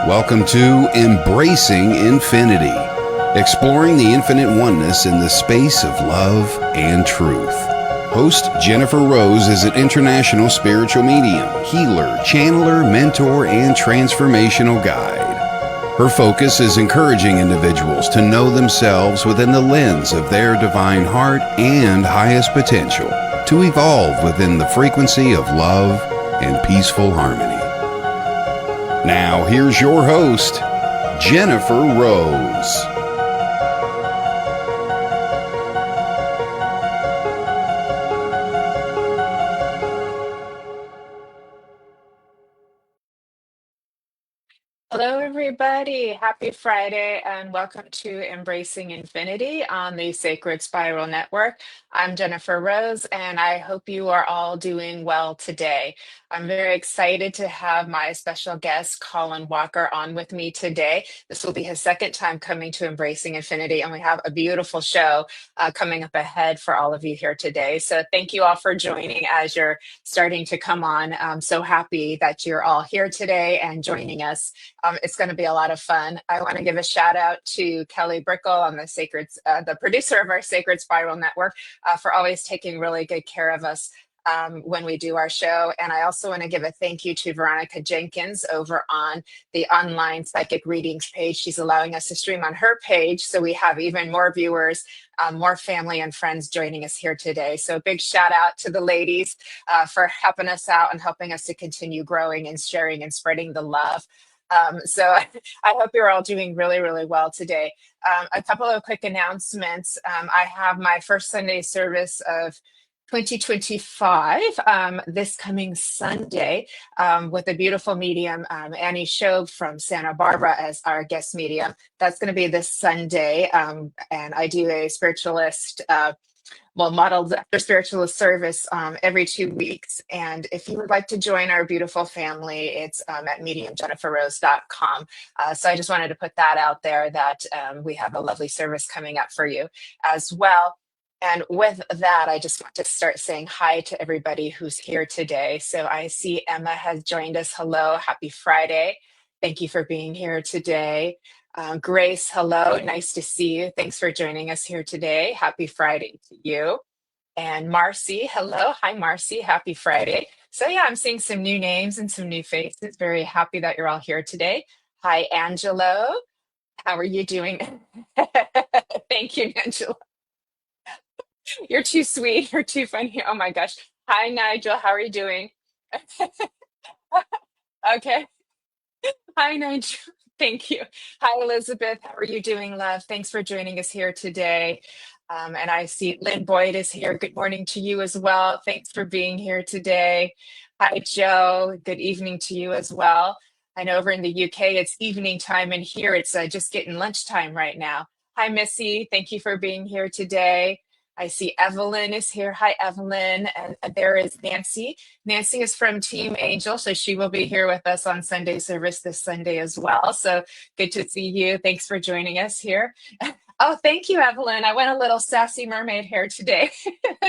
Welcome to Embracing Infinity, exploring the infinite oneness in the space of love and truth. Host Jennifer Rose is an international spiritual medium, healer, channeler, mentor, and transformational guide. Her focus is encouraging individuals to know themselves within the lens of their divine heart and highest potential, to evolve within the frequency of love and peaceful harmony. Now, here's your host, Jennifer Rose. Hello, everybody. Happy Friday, and welcome to Embracing Infinity on the Sacred Spiral Network. I'm Jennifer Rose, and I hope you are all doing well today. I'm very excited to have my special guest, Colin Walker, on with me today. This will be his second time coming to Embracing Infinity, and we have a beautiful show coming up ahead for all of you here today. So thank you all for joining as you're starting to come on. I'm so happy that you're all here today and joining us. It's going to be a lot of fun. I want to give a shout out to Kelly Brickle on the producer of our Sacred Spiral Network, for always taking really good care of us when we do our show. And I also want to give a thank you to Veronica Jenkins over on the online psychic readings page. She's allowing us to stream on her page, so we have even more viewers, more family and friends joining us here today. So a big shout out to the ladies for helping us out and helping us to continue growing and sharing and spreading the love. So I hope you're all doing really, really well today. A couple of quick announcements. I have my first Sunday service of 2025 this coming Sunday with a beautiful medium, Annie Shobe from Santa Barbara, as our guest medium. That's going to be this Sunday. And I do a spiritualist modeled after spiritualist service every 2 weeks. And if you would like to join our beautiful family, it's at mediumjenniferrose.com. So I just wanted to put that out there that we have a lovely service coming up for you as well. And with that, I just want to start saying hi to everybody who's here today. So I see Emma has joined us. Hello, happy Friday. Thank you for being here today. Grace, hello, nice to see you. Thanks for joining us here today. Happy Friday to you. And Marcy, hello. Hi, Marcy. Happy Friday. So yeah, I'm seeing some new names and some new faces. Very happy that you're all here today. Hi, Angelo. How are you doing? Thank you, Angelo. You're too sweet. You're too funny. Oh my gosh. Hi, Nigel. How are you doing? Okay. Hi, Nigel. Thank you. Hi, Elizabeth. How are you doing, love? Thanks for joining us here today. And I see Lynn Boyd is here. Good morning to you as well. Thanks for being here today. Hi, Joe. Good evening to you as well. I know over in the UK it's evening time, and here it's just getting lunchtime right now. Hi, Missy. Thank you for being here today. I see Evelyn is here. Hi, Evelyn. And there is Nancy. Nancy is from Team Angel, so she will be here with us on Sunday service this Sunday as well. So good to see you. Thanks for joining us here. Oh, thank you, Evelyn. I went a little sassy mermaid hair today.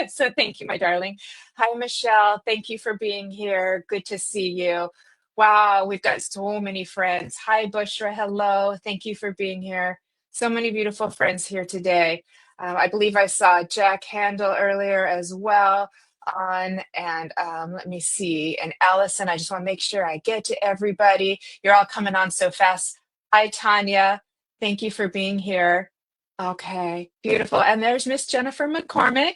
So thank you, my darling. Hi, Michelle. Thank you for being here. Good to see you. Wow, we've got so many friends. Hi, Bushra. Hello. Thank you for being here. So many beautiful friends here today. I believe I saw Jack Handel earlier as well on, and let me see. And Allison, I just want to make sure I get to everybody. You're all coming on so fast. Hi, Tanya. Thank you for being here. Okay, beautiful. And there's Miss Jennifer McCormick.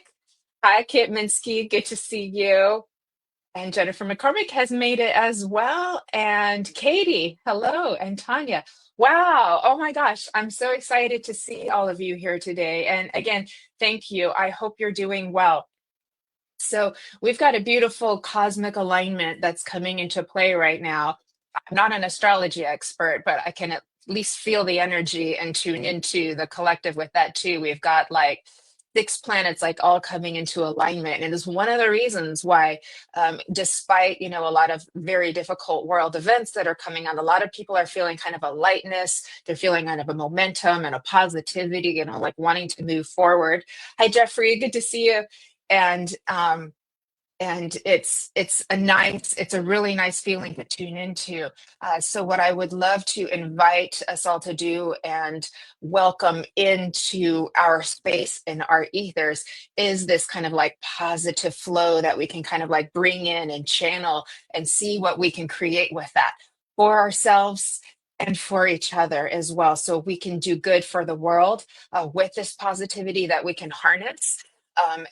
Hi, Kit Minsky. Good to see you. And Jennifer McCormick has made it as well. And Katie, hello. And Tanya. Wow. Oh my gosh. I'm so excited to see all of you here today. And again, thank you. I hope you're doing well. So we've got a beautiful cosmic alignment that's coming into play right now. I'm not an astrology expert, but I can at least feel the energy and tune into the collective with that too. We've got like 6 planets like all coming into alignment, and it's one of the reasons why, despite a lot of very difficult world events that are coming on, a lot of people are feeling kind of a lightness. They're feeling kind of a momentum and a positivity, like wanting to move forward. Hi, Jeffrey. Good to see you. And and it's a really nice feeling to tune into. So what I would love to invite us all to do and welcome into our space and our ethers is this kind of like positive flow that we can kind of like bring in and channel and see what we can create with that for ourselves and for each other as well. So we can do good for the world with this positivity that we can harness,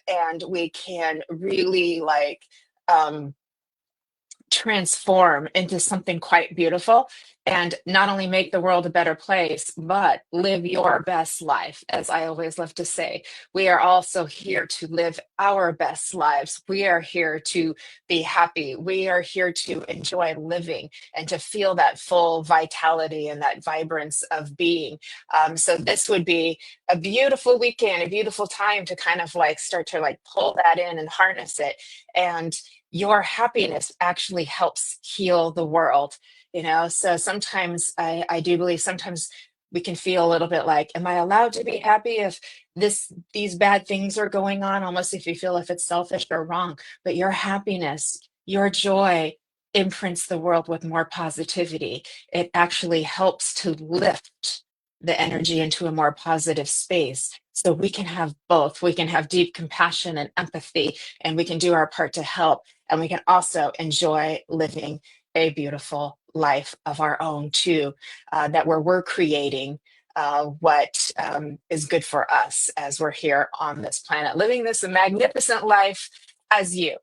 and we can really like um, transform into something quite beautiful, and not only make the world a better place, but live your best life. As I always love to say, we are also here to live our best lives. We are here to be happy. We are here to enjoy living and to feel that full vitality and that vibrance of being. So this would be a beautiful weekend, a beautiful time to kind of like start to like pull that in and harness it. And your happiness actually helps heal the world, so sometimes I do believe sometimes we can feel a little bit like, am I allowed to be happy if these bad things are going on, almost if you feel if it's selfish or wrong. But your happiness, your joy imprints the world with more positivity. It actually helps to lift the energy into a more positive space. So we can have both. We can have deep compassion and empathy, and we can do our part to help. And we can also enjoy living a beautiful life of our own too, that we're creating what is good for us as we're here on this planet, living this magnificent life as you.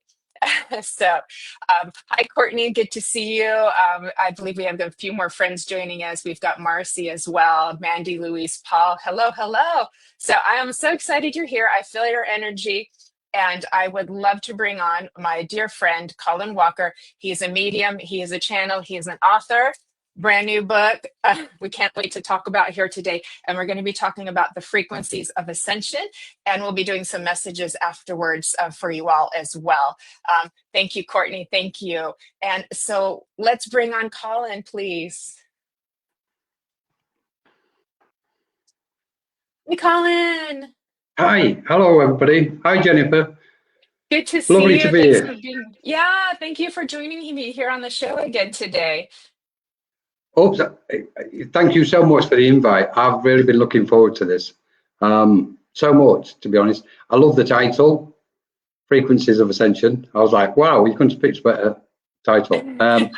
So, hi, Courtney. Good to see you. I believe we have a few more friends joining us. We've got Marcy as well, Mandy, Louise, Paul. Hello, hello. So I am so excited you're here. I feel your energy. And I would love to bring on my dear friend, Colin Walker. He's a medium, he is a channel, he is an author, brand new book. We can't wait to talk about here today. And we're going to be talking about the frequencies of ascension. And we'll be doing some messages afterwards for you all as well. Thank you, Courtney. Thank you. And so let's bring on Colin, please. Hey, Colin. Hi, hello everybody. Hi Jennifer. Good to Lovely see to you. be Thanks here. for being. Yeah, thank you for joining me here on the show again today. Oops, thank you so much for the invite. I've really been looking forward to this. So much, to be honest. I love the title, Frequencies of Ascension. I was like, wow, you couldn't have picked a better title.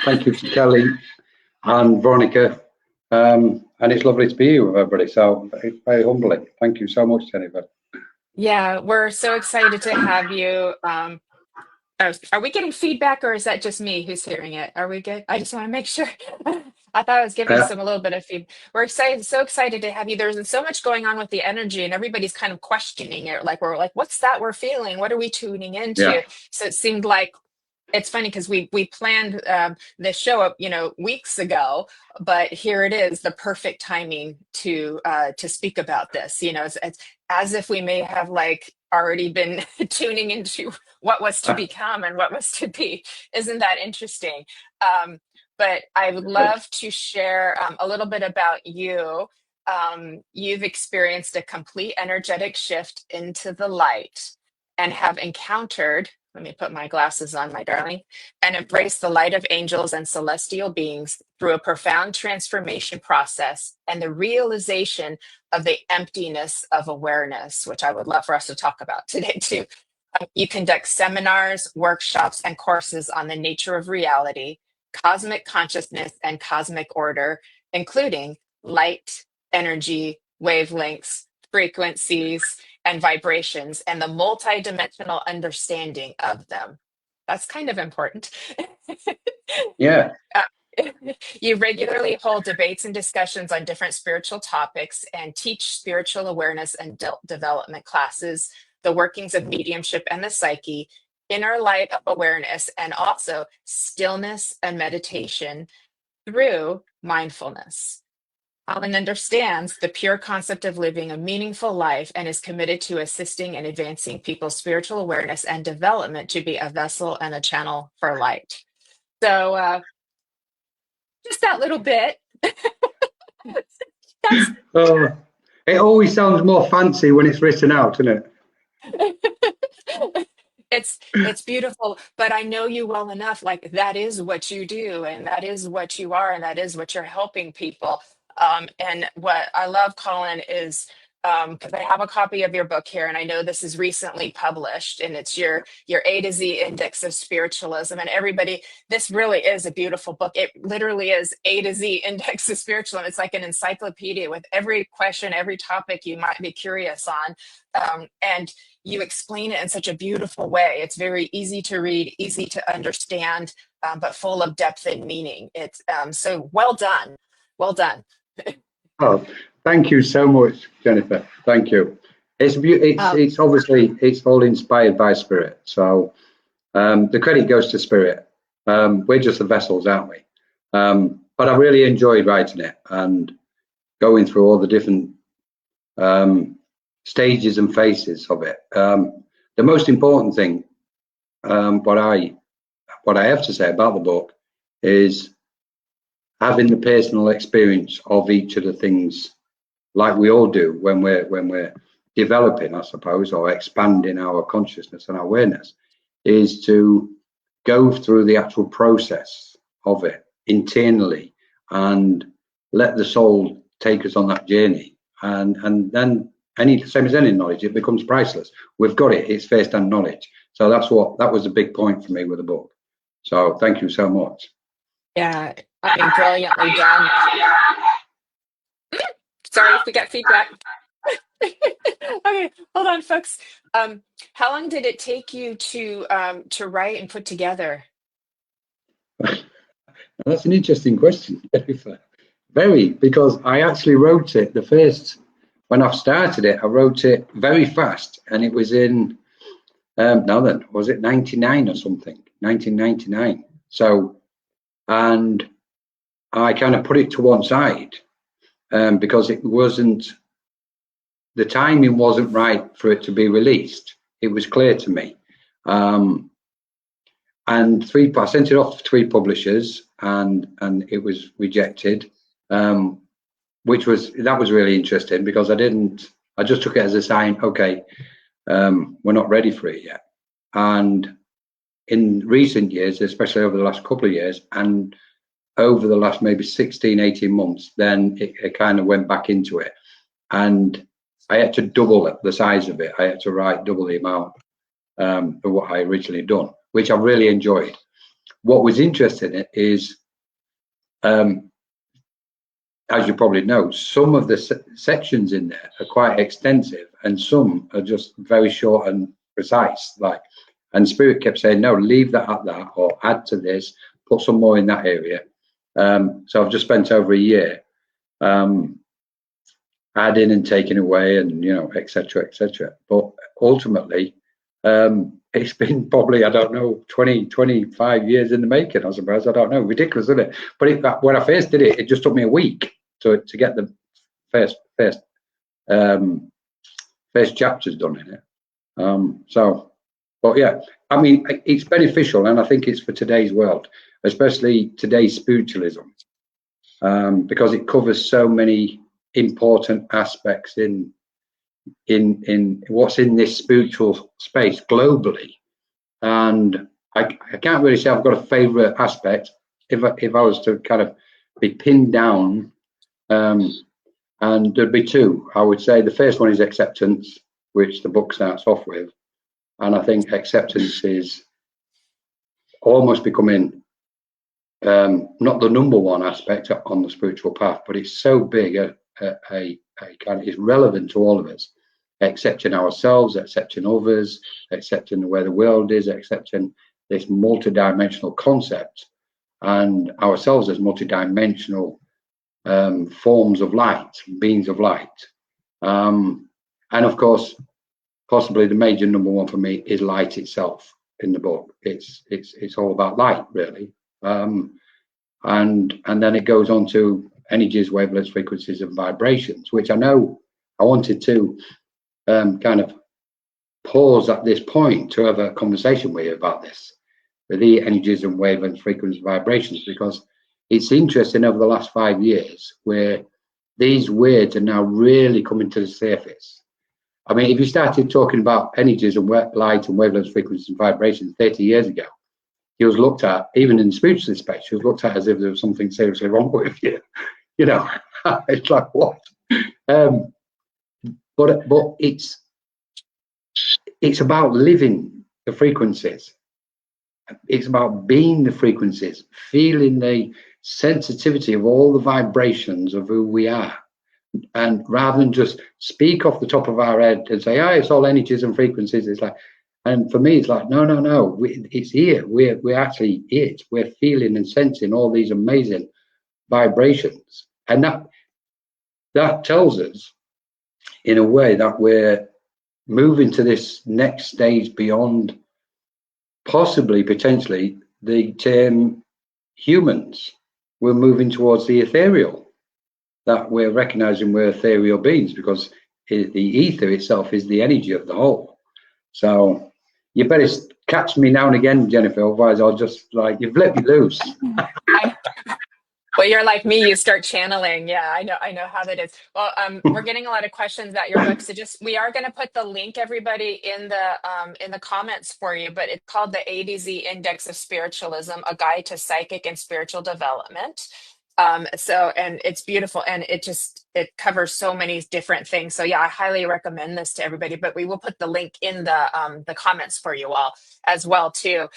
Thank you to Kelly and Veronica. And it's lovely to be here with everybody. So it's very humbling. Thank you so much, Jennifer. Yeah, we're so excited to have you. Are we getting feedback, or is that just me who's hearing it? Are we good? I just want to make sure. I thought I was giving Uh, some a little bit of feedback. We're excited, so excited to have you. There's so much going on with the energy, and everybody's kind of questioning it. Like we're like, what's that we're feeling? What are we tuning into? yeah. So it seemed like it's funny because we planned this show up, weeks ago, but here it is, the perfect timing to speak about this. It's as if we may have like already been tuning into what was to become and what was to be. Isn't that interesting? But I would love to share a little bit about you. You've experienced a complete energetic shift into the light and have encountered, let me put my glasses on, my darling, and embrace the light of angels and celestial beings through a profound transformation process and the realization of the emptiness of awareness, which I would love for us to talk about today too. You conduct seminars, workshops, and courses on the nature of reality, cosmic consciousness, and cosmic order, including light, energy, wavelengths, frequencies, and vibrations, and the multidimensional understanding of them. That's kind of important. Yeah. You regularly hold debates and discussions on different spiritual topics and teach spiritual awareness and development classes, the workings of mediumship and the psyche, inner light of awareness, and also stillness and meditation through mindfulness. Colin understands the pure concept of living a meaningful life and is committed to assisting and advancing people's spiritual awareness and development to be a vessel and a channel for light. So, just that little bit. That's It always sounds more fancy when it's written out, doesn't it? it's beautiful, but I know you well enough. Like that is what you do, and that is what you are, and that is what you're helping people. And what I love, Colin, is because I have a copy of your book here, and I know this is recently published, and it's your A to Z Index of Spiritualism. And everybody, this really is a beautiful book. It literally is A to Z Index of Spiritualism. It's like an encyclopedia with every question, every topic you might be curious on. And you explain it in such a beautiful way. It's very easy to read, easy to understand, but full of depth and meaning. It's so well done. Well done. Oh, thank you so much, Jennifer. Thank you. It's obviously it's all inspired by Spirit. So the credit goes to Spirit. We're just the vessels, aren't we? But I really enjoyed writing it and going through all the different stages and phases of it. The most important thing, what I have to say about the book is having the personal experience of each of the things, like we all do when we're developing, I suppose, or expanding our consciousness and awareness, is to go through the actual process of it internally and let the soul take us on that journey. And then same as any knowledge, it becomes priceless. We've got it, it's first-hand knowledge. So that was a big point for me with the book. So thank you so much. Yeah, I mean, brilliantly done. Sorry if we got feedback. Okay, hold on, folks. How long did it take you to write and put together? That's an interesting question, Jennifer. Very, because I actually wrote it when I started it, I wrote it very fast, and it was in was it 99 or something, 1999. So, and I kind of put it to one side because the timing wasn't right for it to be released. It was clear to me. And I sent it off to 3 publishers, and it was rejected, which was really interesting, because I just took it as a sign, okay, we're not ready for it yet. And in recent years, especially over the last couple of years, and over the last maybe 16, 18 months, then it kind of went back into it. And I had to double the size of it. I had to write double the amount of what I originally done, which I really enjoyed. What was interesting is, as you probably know, some of the sections in there are quite extensive, and some are just very short and precise. And Spirit kept saying, no, leave that at that, or add to this, put some more in that area. So I've just spent over a year adding and taking away, and etc., etc. But ultimately, it's been probably, I don't know, 20, 25 years in the making, I suppose. I don't know, ridiculous, isn't it? But when I first did it, it just took me a week to get the first chapters done in it. But yeah, I mean, it's beneficial, and I think it's for today's world, especially today's spiritualism, because it covers so many important aspects in what's in this spiritual space globally. And I can't really say I've got a favorite aspect. If I was to kind of be pinned down, and there'd be 2. I would say the first one is acceptance, which the book starts off with. And I think acceptance is almost becoming not the number one aspect on the spiritual path, but it's so big a kind of is relevant to all of us. Accepting ourselves, accepting others, accepting where the world is, accepting this multidimensional concept, and ourselves as multidimensional forms of light, beings of light. And of course, possibly the major number one for me is light itself in the book. It's all about light, really. And then it goes on to energies, wavelengths, frequencies, and vibrations, which I know I wanted to kind of pause at this point to have a conversation with you about this, with the energies and wavelengths, frequencies, vibrations, because it's interesting over the last 5 years where these words are now really coming to the surface. I mean, if you started talking about energies and light and wavelengths, frequencies and vibrations 30 years ago, he was looked at, even in the spiritual space, he was looked at as if there was something seriously wrong with you. You know, it's like, what? But it's about living the frequencies. It's about being the frequencies, feeling the sensitivity of all the vibrations of who we are. And rather than just speak off the top of our head and say, oh, it's all energies and frequencies, it's like, and for me, it's like, no, it's here. We're actually it. We're feeling and sensing all these amazing vibrations. And that tells us, in a way, that we're moving to this next stage beyond possibly, potentially, the term humans. We're moving towards the ethereal. That we're recognizing we're ethereal beings, because the ether itself is the energy of the whole. So you better catch me now and again, Jennifer, otherwise I'll just, like, you've let me loose. Well, you're like me, you start channeling. Yeah, I know how that is. Well, we're getting a lot of questions about your book. So we are going to put the link, everybody, in the comments for you, but it's called the A to Z Index of Spiritualism, a guide to psychic and spiritual development. And it's beautiful, and it covers so many different things. So yeah, I highly recommend this to everybody, but we will put the link in the comments for you all as well too.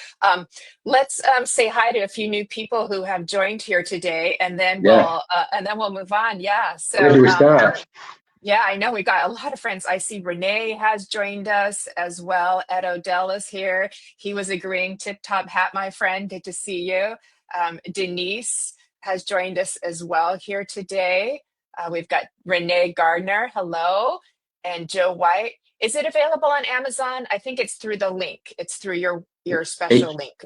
Let's say hi to a few new people who have joined here today, and then we'll move on. Yeah. So where do we start? Yeah, I know we got a lot of friends. I see Renee has joined us as well. Ed Odell is here. He was agreeing. Tip Top Hat, my friend. Good to see you. Denise has joined us as well here today. We've got Renee Gardner, hello, and Joe White. Is it available on Amazon? I think it's through the link. It's through your special link.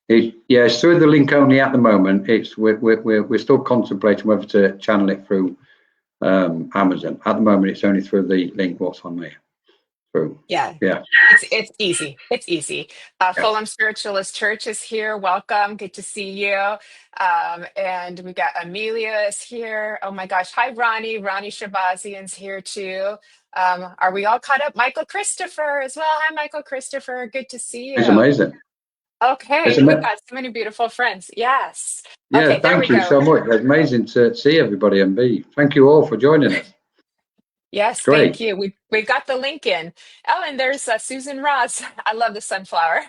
Yeah, it's through the link only at the moment. We're still contemplating whether to channel it through Amazon. At the moment, it's only through the link what's on there. Yeah. It's easy. It's easy. Fulham Spiritualist Church is here. Welcome. Good to see you. And we got Amelia is here. Oh my gosh. Hi, Ronnie. Ronnie Shabazian's here too. Are we all caught up? Michael Christopher as well. Hi, Michael Christopher. Good to see you. It's amazing. Okay. We've got so many beautiful friends. Yes. Yeah, okay, thank you so much. It's amazing to see everybody and thank you all for joining us. Yes, great. Thank you. We've got the link in. Oh, and there's Susan Ross. I love the sunflower.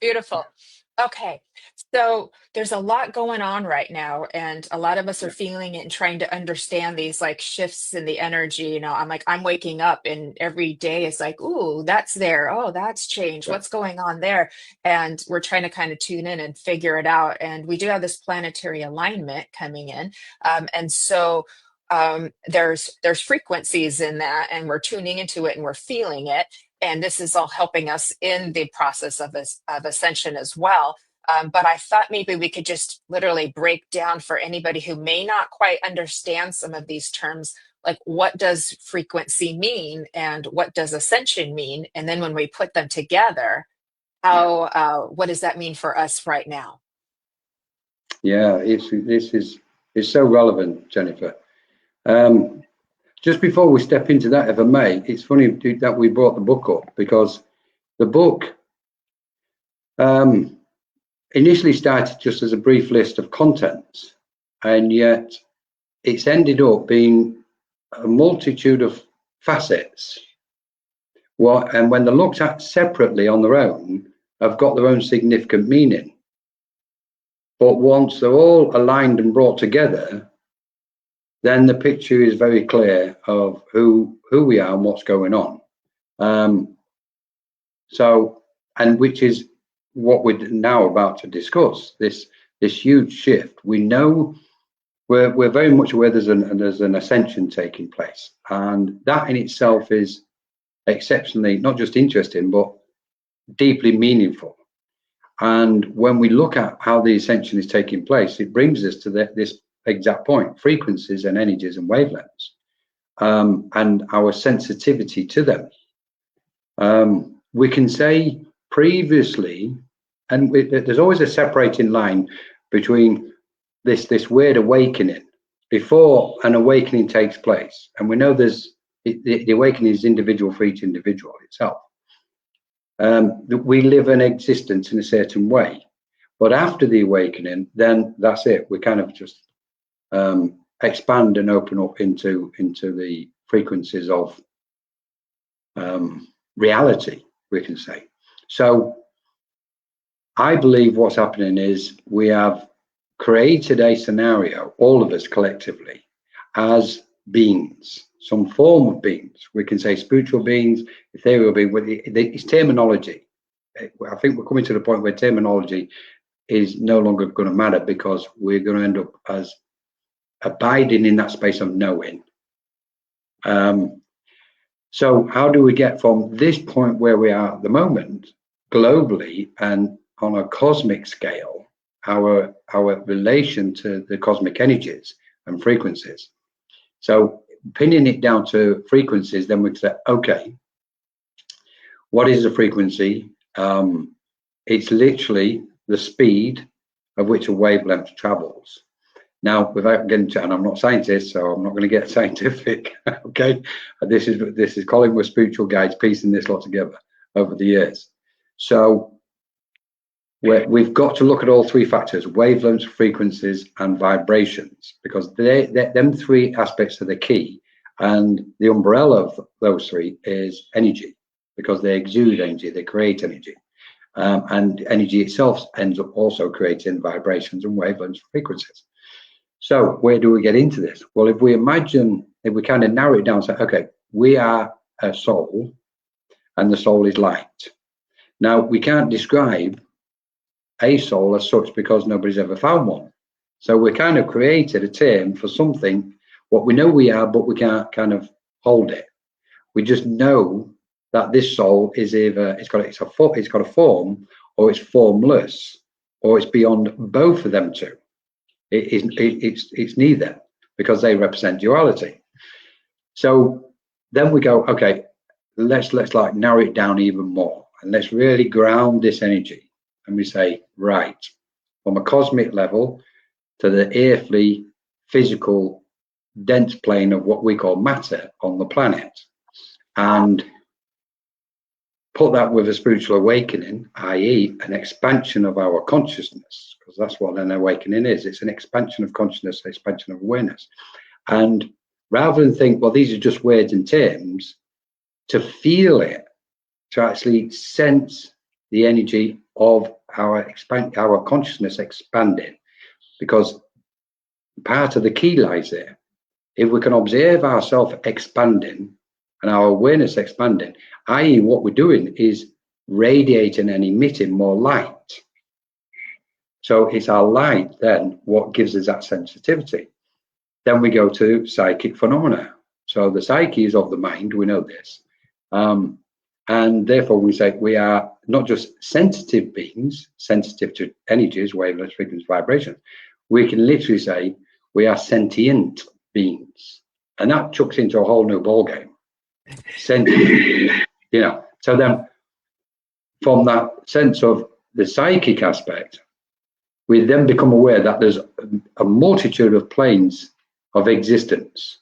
Beautiful. Okay, so there's a lot going on right now, and a lot of us are feeling it and trying to understand these like shifts in the energy. You know, I'm waking up, and every day is like, ooh, that's there. Oh, that's changed. What's going on there? And we're trying to kind of tune in and figure it out. And we do have this planetary alignment coming in, and so there's frequencies in that, and we're tuning into it and we're feeling it, and this is all helping us in the process of ascension as well. But I thought maybe we could just literally break down for anybody who may not quite understand some of these terms, like what does frequency mean and what does ascension mean, and then when we put them together, what does that mean for us right now? Yeah, it's so relevant, Jennifer. Just before we step into that, if I may, it's funny that we brought the book up, because the book initially started just as a brief list of contents, and yet it's ended up being a multitude of facets. And when they're looked at separately on their own, have got their own significant meaning. But once they're all aligned and brought together, then the picture is very clear of who we are and what's going on. And which is what we're now about to discuss, this huge shift. We know we're very much aware there's an ascension taking place, and that in itself is exceptionally not just interesting but deeply meaningful. And when we look at how the ascension is taking place, it brings us to this exact point: frequencies and energies and wavelengths, and our sensitivity to them. We can say previously, and there's always a separating line between this weird awakening before an awakening takes place, and we know there's the awakening is individual for each individual itself. We live an existence in a certain way, but after the awakening, then that's it. We kind of just expand and open up into the frequencies of reality, we can say. So I believe what's happening is we have created a scenario, all of us collectively, as beings, some form of beings. We can say spiritual beings, ethereal beings. It's terminology. I think we're coming to the point where terminology is no longer going to matter, because we're going to end up as abiding in that space of knowing. So how do we get from this point where we are at the moment, globally and on a cosmic scale, our relation to the cosmic energies and frequencies? So pinning it down to frequencies, then we say, okay, what is a frequency? It's literally the speed of which a wavelength travels. Now, without getting to, and I'm not a scientist, so I'm not going to get scientific. Okay, this is Colin with Spiritual Guides, piecing this lot together over the years. So we've got to look at all three factors: wavelengths, frequencies, and vibrations, because them three aspects are the key. And the umbrella of those three is energy, because they exude energy, they create energy. And energy itself ends up also creating vibrations and wavelengths, frequencies. So where do we get into this? Well, if we kind of narrow it down, say, okay, we are a soul, and the soul is light. Now, we can't describe a soul as such because nobody's ever found one. So we kind of created a term for something, what we know we are, but we can't kind of hold it. We just know that this soul is either it's got a form, or it's formless, or it's beyond both of them two. It's neither, because they represent duality. So then we go, okay, let's like narrow it down even more, and let's really ground this energy. And we say, right, from a cosmic level to the earthly, physical, dense plane of what we call matter on the planet, and put that with a spiritual awakening, i.e. an expansion of our consciousness, because that's what an awakening is. It's an expansion of consciousness, expansion of awareness. And rather than think, well, these are just words and terms, to feel it, to actually sense the energy of our consciousness expanding, because part of the key lies there. If we can observe ourselves expanding and our awareness expanding, i.e. what we're doing is radiating and emitting more light. So it's our light then what gives us that sensitivity. Then we go to psychic phenomena. So the psyche is of the mind, we know this. And therefore we say we are not just sensitive beings, sensitive to energies, wavelengths, frequencies, vibrations. We can literally say we are sentient beings. And that chucks into a whole new ballgame. Sentient, So then from that sense of the psychic aspect, we then become aware that there's a multitude of planes of existence,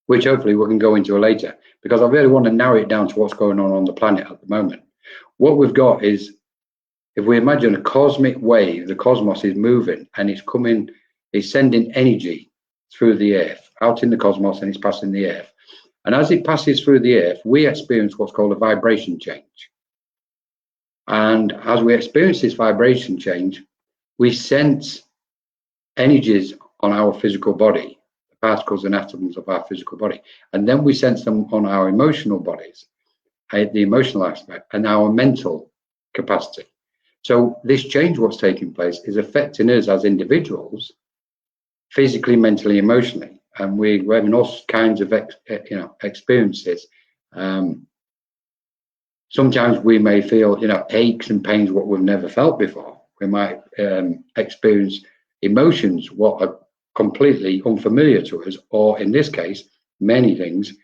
which hopefully we can go into later, because I really want to narrow it down to what's going on the planet at the moment. What we've got is, if we imagine a cosmic wave, the cosmos is moving and it's sending energy through the earth, out in the cosmos, and it's passing the earth. And as it passes through the earth, we experience what's called a vibration change. And as we experience this vibration change, we sense energies on our physical body, the particles and atoms of our physical body. And then we sense them on our emotional bodies, the emotional aspect, and our mental capacity. So this change, what's taking place, is affecting us as individuals, physically, mentally, emotionally. And we're having all kinds of experiences. Sometimes we may feel aches and pains what we've never felt before. We might experience emotions what are completely unfamiliar to us, or in this case, many things.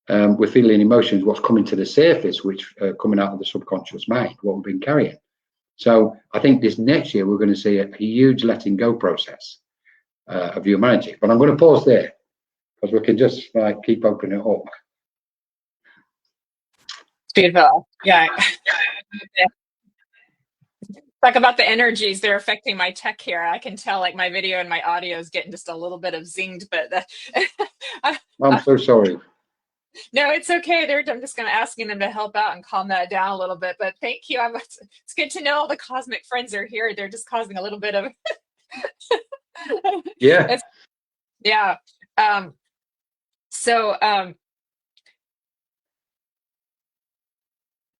We're feeling emotions what's coming to the surface, which are coming out of the subconscious mind, what we've been carrying. So I think this next year we're going to see a huge letting go process of humanity. But I'm going to pause there, because we can just like keep opening it up. Beautiful. Yeah. Talk about the energies, they're affecting my tech here. I can tell like my video and my audio is getting just a little bit of zinged, but I'm so sorry. no, it's okay. I'm just going to asking them to help out and calm that down a little bit. But thank you. It's good to know all the cosmic friends are here. They're just causing a little bit of Yeah. Yeah. So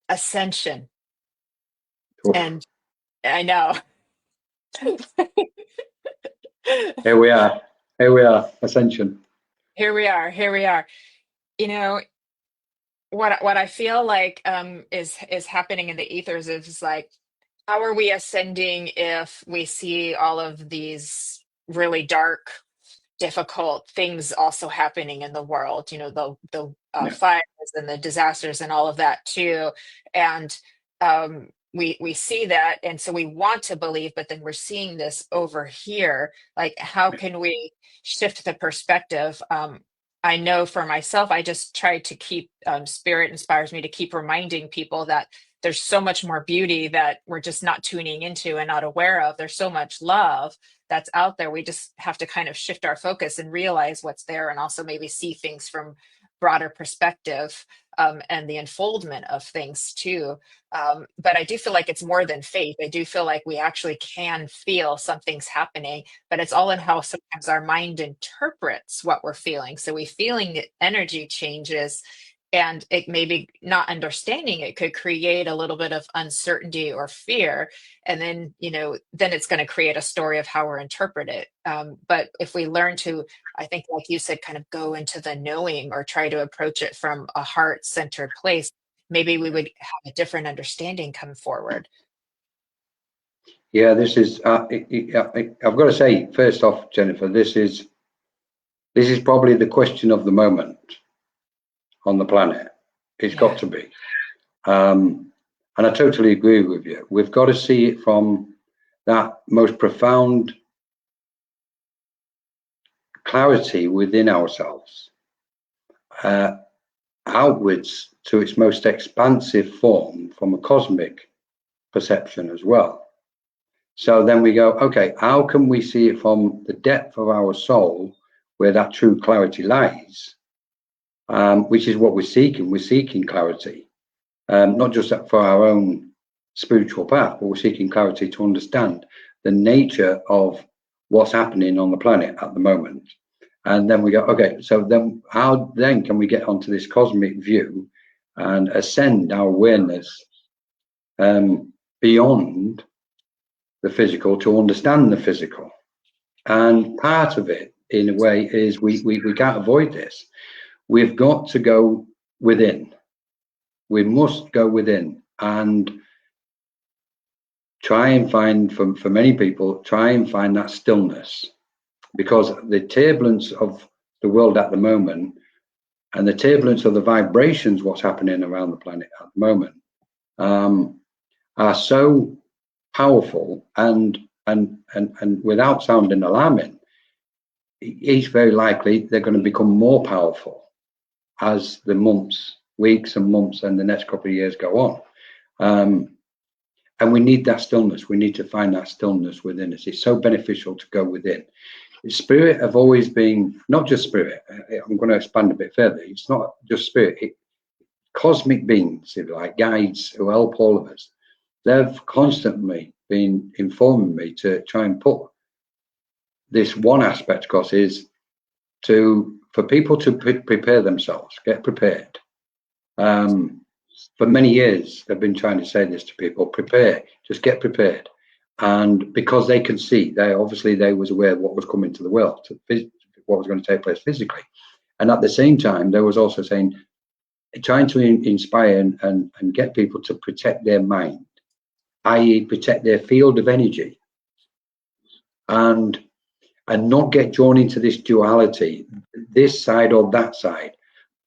Ascension. Oof. And I know. Here we are. Here we are. Ascension. Here we are. Here we are. You know, what I feel like is happening in the ethers is like, how are we ascending if we see all of these really dark, difficult things also happening in the world? You know, the fires and the disasters and all of that too. And we see that, and so we want to believe, but then we're seeing this over here. Like, how can we shift the perspective? I know for myself, I just try to keep, spirit inspires me to keep reminding people that there's so much more beauty that we're just not tuning into and not aware of. There's so much love that's out there. We just have to kind of shift our focus and realize what's there, and also maybe see things from broader perspective, and the unfoldment of things too. But I do feel like it's more than faith. I do feel like we actually can feel something's happening, but it's all in how sometimes our mind interprets what we're feeling. So we feeling the energy changes, and it maybe not understanding it could create a little bit of uncertainty or fear. And then, then it's going to create a story of how we're interpret it. But if we learn to, I think, like you said, kind of go into the knowing or try to approach it from a heart-centered place, maybe we would have a different understanding come forward. Yeah, this is. I've got to say, first off, Jennifer, this is probably the question of the moment on the planet. It's got to be. And I totally agree with you. We've got to see it from that most profound clarity within ourselves, outwards to its most expansive form from a cosmic perception as well. So then we go, okay, how can we see it from the depth of our soul, where that true clarity lies, which is what we're seeking. We're seeking clarity, not just for our own spiritual path, but we're seeking clarity to understand the nature of what's happening on the planet at the moment. And then we go, okay, so then how then can we get onto this cosmic view and ascend our awareness beyond the physical to understand the physical? And part of it, in a way, is we can't avoid this. We've got to go within. We must go within and try and find, for many people, try and find that stillness, because the turbulence of the world at the moment and the turbulence of the vibrations, what's happening around the planet at the moment, are so powerful, and without sounding alarming, it's very likely they're going to become more powerful as the weeks and months and the next couple of years go on. And we need that stillness. We need to find that stillness within us. It's so beneficial to go within. Spirit have always been, not just spirit, I'm going to expand a bit further. It's not just spirit, cosmic beings, if you like, guides who help all of us. They've constantly been informing me to try and put this one aspect across, is for people to prepare themselves, get prepared. For many years, they've been trying to say this to people: prepare, just get prepared. And because they can see, they was aware of what was coming to the world, what was going to take place physically. And at the same time, they was also saying, trying to inspire and get people to protect their mind, i.e. protect their field of energy, and not get drawn into this duality, this side or that side.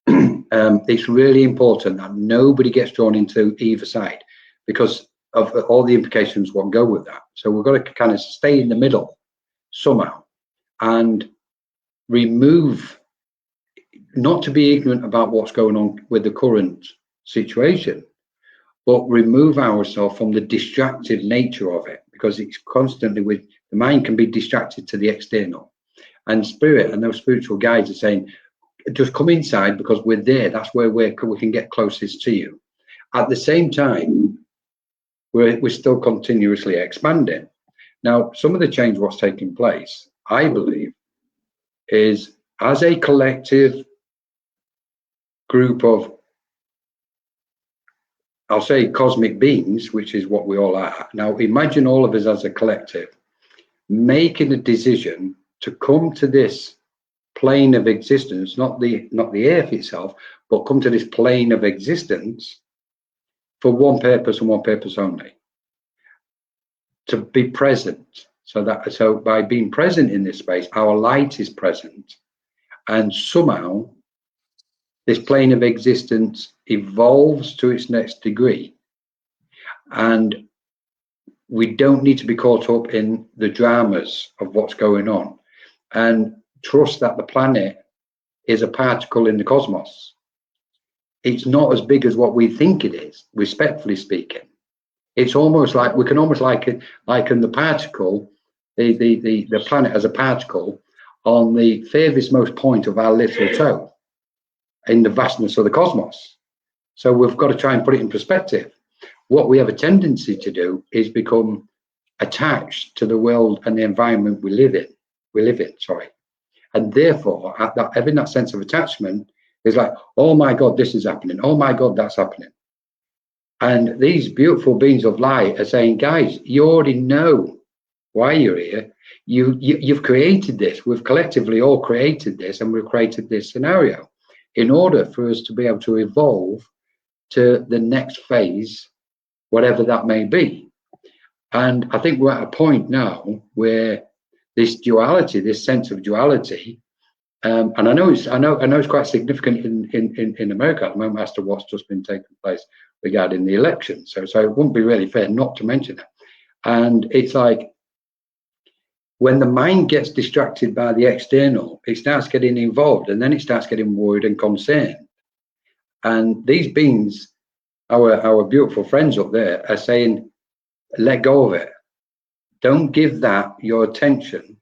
It's really important that nobody gets drawn into either side, because of all the implications what go with that. So we've got to kind of stay in the middle somehow and remove not to be ignorant about what's going on with the current situation, but remove ourselves from the distracted nature of it, because it's constantly with the mind can be distracted to the external, and spirit and those spiritual guides are saying, just come inside because we're there. That's where we can get closest to you. At the same time, we're still continuously expanding. Now, some of the change what's taking place, I believe, is as a collective group of, I'll say, cosmic beings, which is what we all are. Now, imagine all of us as a collective making a decision to come to this plane of existence, not the earth itself, but come to this plane of existence for one purpose and one purpose only: to be present. So by being present in this space, our light is present, and somehow this plane of existence evolves to its next degree, and we don't need to be caught up in the dramas of what's going on, and trust that the planet is a particle in the cosmos. It's not as big as what we think it is, respectfully speaking. It's almost like we can almost liken the particle, the planet as a particle on the furthest most point of our little toe in the vastness of the cosmos. So we've got to try and put it in perspective. What we have a tendency to do is become attached to the world and the environment we live in, and therefore having that sense of attachment is like, oh my God, this is happening, oh my God, that's happening. And these beautiful beings of light are saying, guys, you already know why you're here. You've created this. We've collectively all created this, and we've created this scenario in order for us to be able to evolve to the next phase, whatever that may be. And I think we're at a point now where this duality, this sense of duality, and I know it's quite significant in America at the moment as to what's just been taking place regarding the election. So it wouldn't be really fair not to mention it. And it's like, when the mind gets distracted by the external, it starts getting involved, and then it starts getting worried and concerned. And these beings, our beautiful friends up there, are saying, let go of it. Don't give that your attention,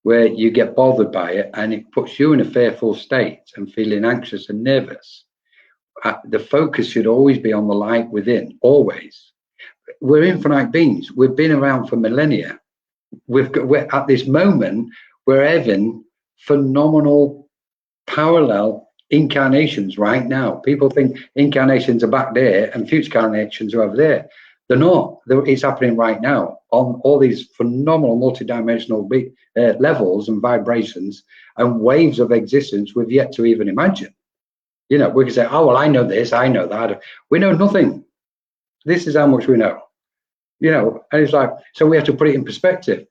where you get bothered by it and it puts you in a fearful state and feeling anxious and nervous. The focus should always be on the light within, always. We're infinite beings. We've been around for millennia. We're at this moment, we're having phenomenal parallel incarnations right now. People think incarnations are back there and future incarnations are over there. They're not. It's happening right now on all these phenomenal multidimensional levels and vibrations and waves of existence we've yet to even imagine. You know, we can say, oh, well, I know this, I know that. We know nothing. This is how much we know. You know, and it's like, so we have to put it in perspective.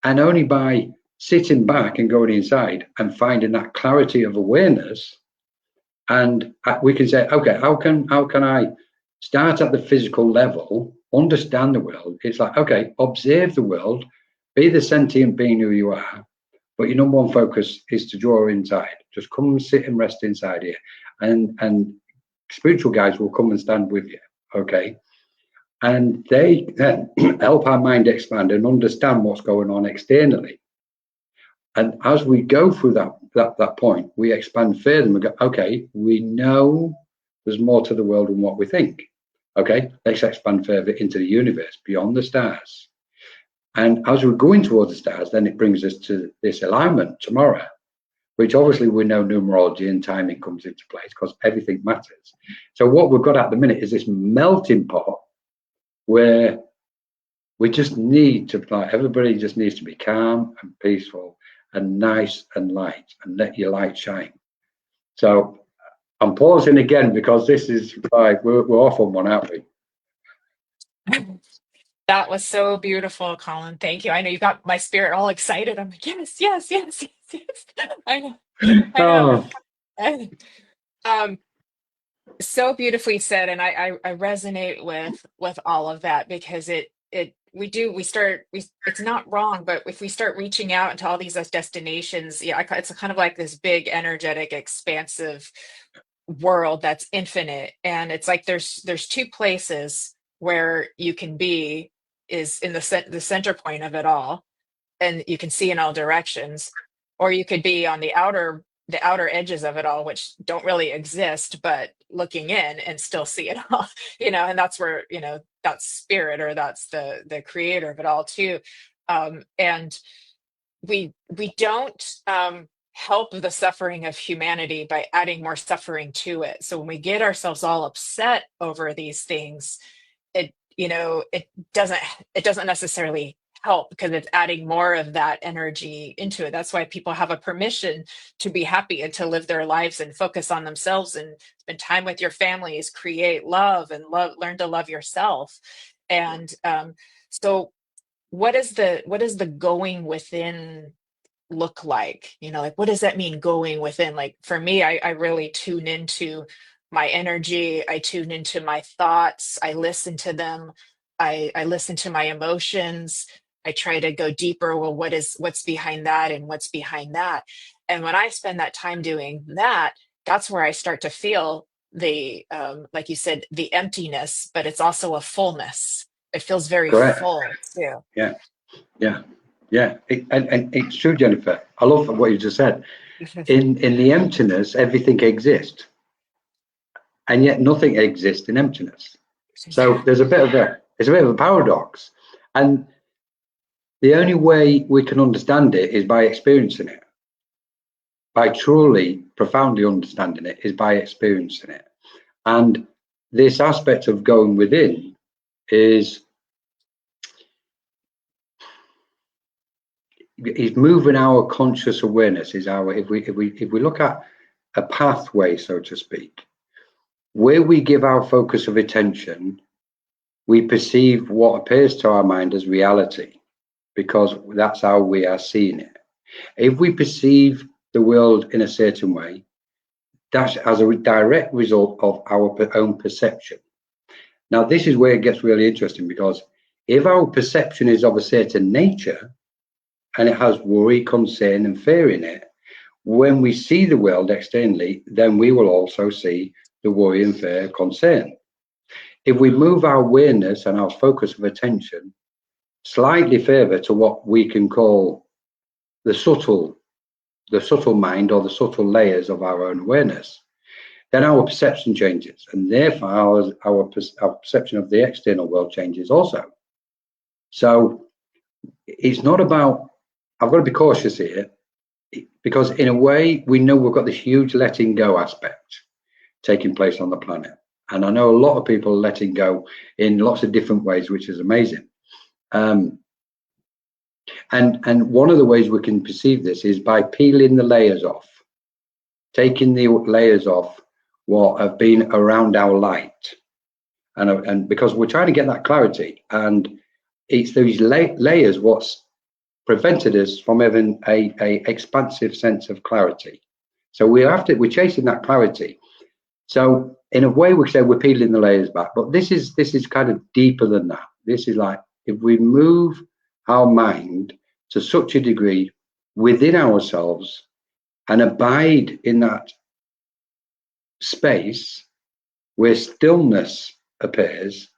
And only by sitting back and going inside and finding that clarity of awareness, and we can say, okay, how can I start at the physical level, understand the world? It's like, okay, observe the world, be the sentient being who you are, but your number one focus is to draw inside. Just come and sit and rest inside here, and spiritual guides will come and stand with you, okay? And they then help our mind expand and understand what's going on externally. And as we go through that point, we expand further and we go, okay, we know there's more to the world than what we think. Okay, let's expand further into the universe, beyond the stars. And as we're going towards the stars, then it brings us to this alignment tomorrow, which obviously we know numerology and timing comes into place because everything matters. So what we've got at the minute is this melting pot where we just need to, like, everybody just needs to be calm and peaceful and nice and light, and let your light shine. So I'm pausing again because this is like, we're off on one, aren't we? That was so beautiful, Colin. Thank you. I know you got my spirit all excited. I'm like, yes, yes, yes, yes, yes. I know. I know. Oh, And, so beautifully said, and I resonate with all of that, because it's not wrong, but if we start reaching out into all these destinations, yeah, it's kind of like this big, energetic, expansive world that's infinite. And it's like there's two places where you can be, is in the center point of it all, and you can see in all directions, or you could be on the outer edges of it all, which don't really exist, but looking in and still see it all. And that's where, that's spirit, or that's the creator of it all too. And we don't help the suffering of humanity by adding more suffering to it. So when we get ourselves all upset over these things, it it doesn't necessarily help, because it's adding more of that energy into it. That's why people have a permission to be happy and to live their lives and focus on themselves and spend time with your families, create love, and learn to love yourself. And so what is the going within look like? Like, what does that mean, going within? Like, for me, I really tune into my energy. I tune into my thoughts. I listen to them. I listen to my emotions. I try to go deeper. Well, what's behind that, and what's behind that? And when I spend that time doing that, that's where I start to feel the like you said, the emptiness, but it's also a fullness. It feels very Correct. full too. Yeah. Yeah. Yeah. And it's true, Jennifer. I love what you just said. In the emptiness, everything exists, and yet nothing exists in emptiness. So there's a bit of a paradox, and the only way we can understand it is by experiencing it. By truly, profoundly understanding it is by experiencing it. And this aspect of going within is moving our conscious awareness. Is our, if we look at a pathway, so to speak, where we give our focus of attention, we perceive what appears to our mind as reality, because that's how we are seeing it. If we perceive the world in a certain way, that's as a direct result of our own perception. Now, this is where it gets really interesting, because if our perception is of a certain nature, and it has worry, concern, and fear in it, when we see the world externally, then we will also see the worry and fear, concern. If we move our awareness and our focus of attention slightly further to what we can call the subtle mind, or the subtle layers of our own awareness, then our perception changes, and therefore our perception of the external world changes also. So it's not about, I've got to be cautious here, because in a way we know we've got this huge letting go aspect taking place on the planet, and I know a lot of people are letting go in lots of different ways, which is amazing. And one of the ways we can perceive this is by peeling the layers off, taking the layers off what have been around our light, and because we're trying to get that clarity, and it's these layers what's prevented us from having a expansive sense of clarity. So we're chasing that clarity. So in a way, we say we're peeling the layers back, but this is kind of deeper than that. This is like, if we move our mind to such a degree within ourselves and abide in that space where stillness appears,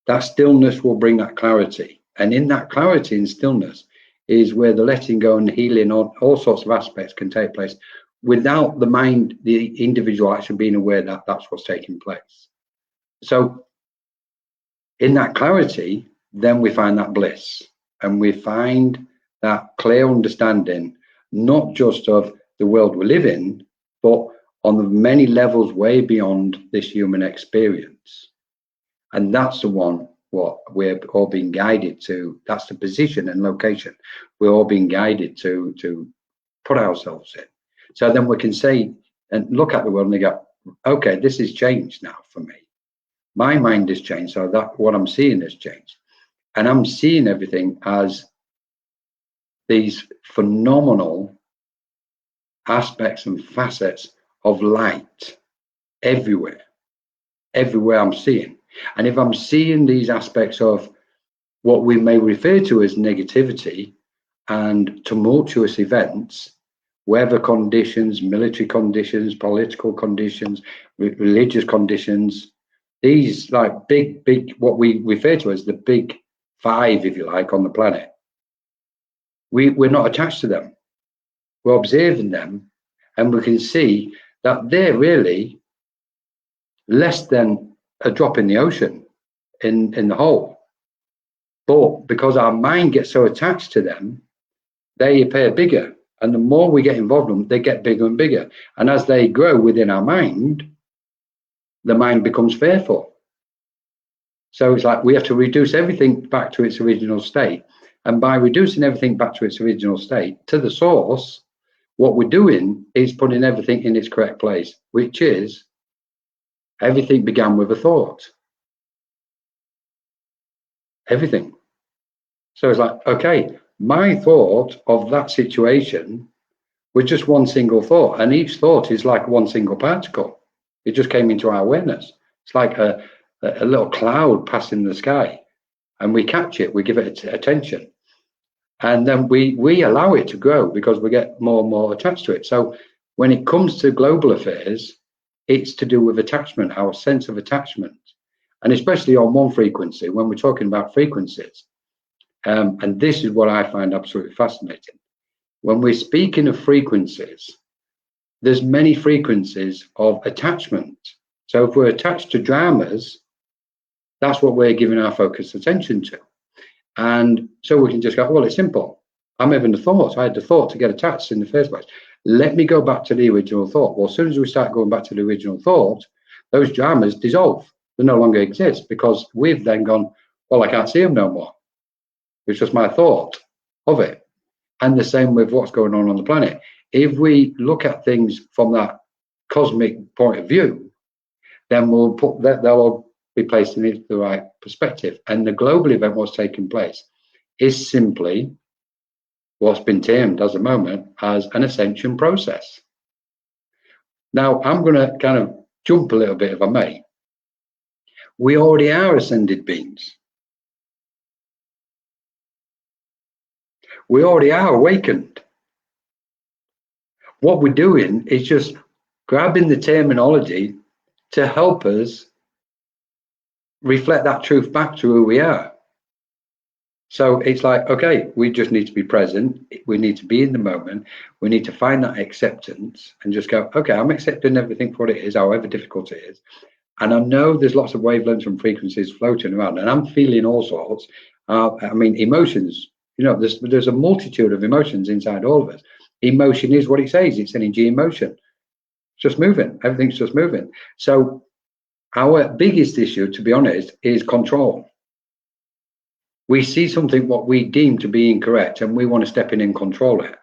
that stillness will bring that clarity. And in that clarity and stillness is where the letting go and healing, all sorts of aspects can take place, without the mind, the individual, actually being aware that that's what's taking place. So in that clarity, then we find that bliss, and we find that clear understanding, not just of the world we live in, but on the many levels way beyond this human experience. And that's the one what we're all being guided to. That's the position and location we're all being guided to put ourselves in. So then we can say and look at the world and they go, okay, this has changed now for me. My mind has changed, so that what I'm seeing has changed. And I'm seeing everything as these phenomenal aspects and facets of light everywhere I'm seeing. And if I'm seeing these aspects of what we may refer to as negativity and tumultuous events, weather conditions, military conditions, political conditions, religious conditions, these like big, what we refer to as the big five, if you like, on the planet. We're not attached to them. We're observing them, and we can see that they're really less than a drop in the ocean in the whole. But because our mind gets so attached to them, they appear bigger. And the more we get involved in them, they get bigger and bigger. And as they grow within our mind, the mind becomes fearful. So it's like we have to reduce everything back to its original state. And by reducing everything back to its original state, to the source, what we're doing is putting everything in its correct place, which is everything began with a thought. Everything. So it's like, okay, my thought of that situation was just one single thought, and each thought is like one single particle. It just came into our awareness. It's like a little cloud passing the sky, and we catch it, we give it attention, and then we allow it to grow because we get more and more attached to it. So when it comes to global affairs, it's to do with attachment, our sense of attachment, and especially on one frequency, when we're talking about frequencies. And this is what I find absolutely fascinating. When we're speaking of frequencies, there's many frequencies of attachment. So if we're attached to dramas, that's what we're giving our focused attention to. And so we can just go, well, it's simple. I'm having a thought. I had the thought to get attached in the first place. Let me go back to the original thought. Well, as soon as we start going back to the original thought, those dramas dissolve. They no longer exist because we've then gone, well, I can't see them no more. It's just my thought of it. And the same with what's going on the planet. If we look at things from that cosmic point of view, then we'll put that, they'll all be placed in the right perspective. And the global event what's taking place is simply what's been termed at the moment as an ascension process. Now, I'm going to kind of jump a little bit, if I may. We already are ascended beings. We already are awakened. What we're doing is just grabbing the terminology to help us reflect that truth back to who we are. So it's like, okay, we just need to be present. We need to be in the moment. We need to find that acceptance and just go, okay, I'm accepting everything for what it is, however difficult it is. And I know there's lots of wavelengths and frequencies floating around, and I'm feeling all sorts. I mean, emotions, you know, there's a multitude of emotions inside all of us. Emotion is what it says. It's energy in motion. It's just moving. Everything's just moving. So our biggest issue, to be honest, is control. We see something what we deem to be incorrect, and we want to step in and control it.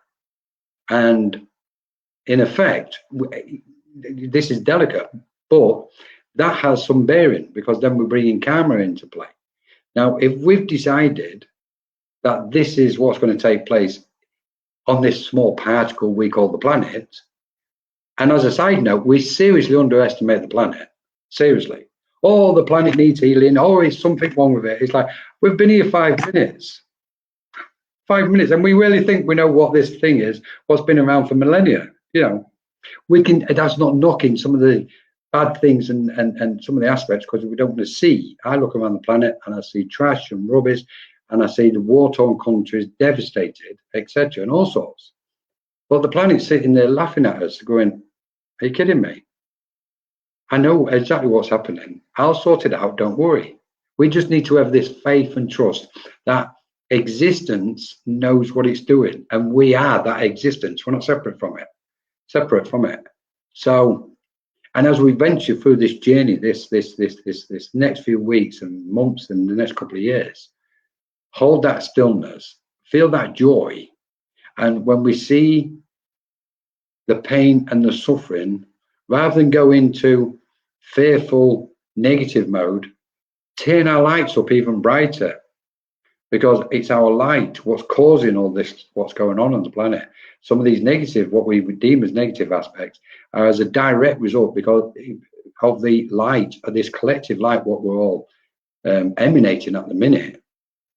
And in effect, this is delicate, but that has some bearing, because then we're bringing karma into play. Now, if we've decided that this is what's going to take place on this small particle we call the planet, and as a side note, we seriously underestimate the planet. Seriously. Oh, the planet needs healing. Oh, it's something wrong with it. It's like, we've been here 5 minutes. 5 minutes, and we really think we know what this thing is, what's been around for millennia. You know, we can, that's not knocking some of the bad things and some of the aspects, because we don't want to see. I look around the planet and I see trash and rubbish, and I see the war-torn countries devastated, etc., and all sorts. But the planet's sitting there laughing at us, going, are you kidding me? I know exactly what's happening. I'll sort it out, don't worry. We just need to have this faith and trust that existence knows what it's doing, and we are that existence. We're not separate from it. So, and as we venture through this journey, this next few weeks and months and the next couple of years, hold that stillness, feel that joy. And when we see the pain and the suffering, rather than go into fearful negative mode, turn our lights up even brighter, because it's our light what's causing all this, what's going on the planet. Some of these negative, what we would deem as negative aspects, are as a direct result because of the light, of this collective light, what we're all emanating at the minute.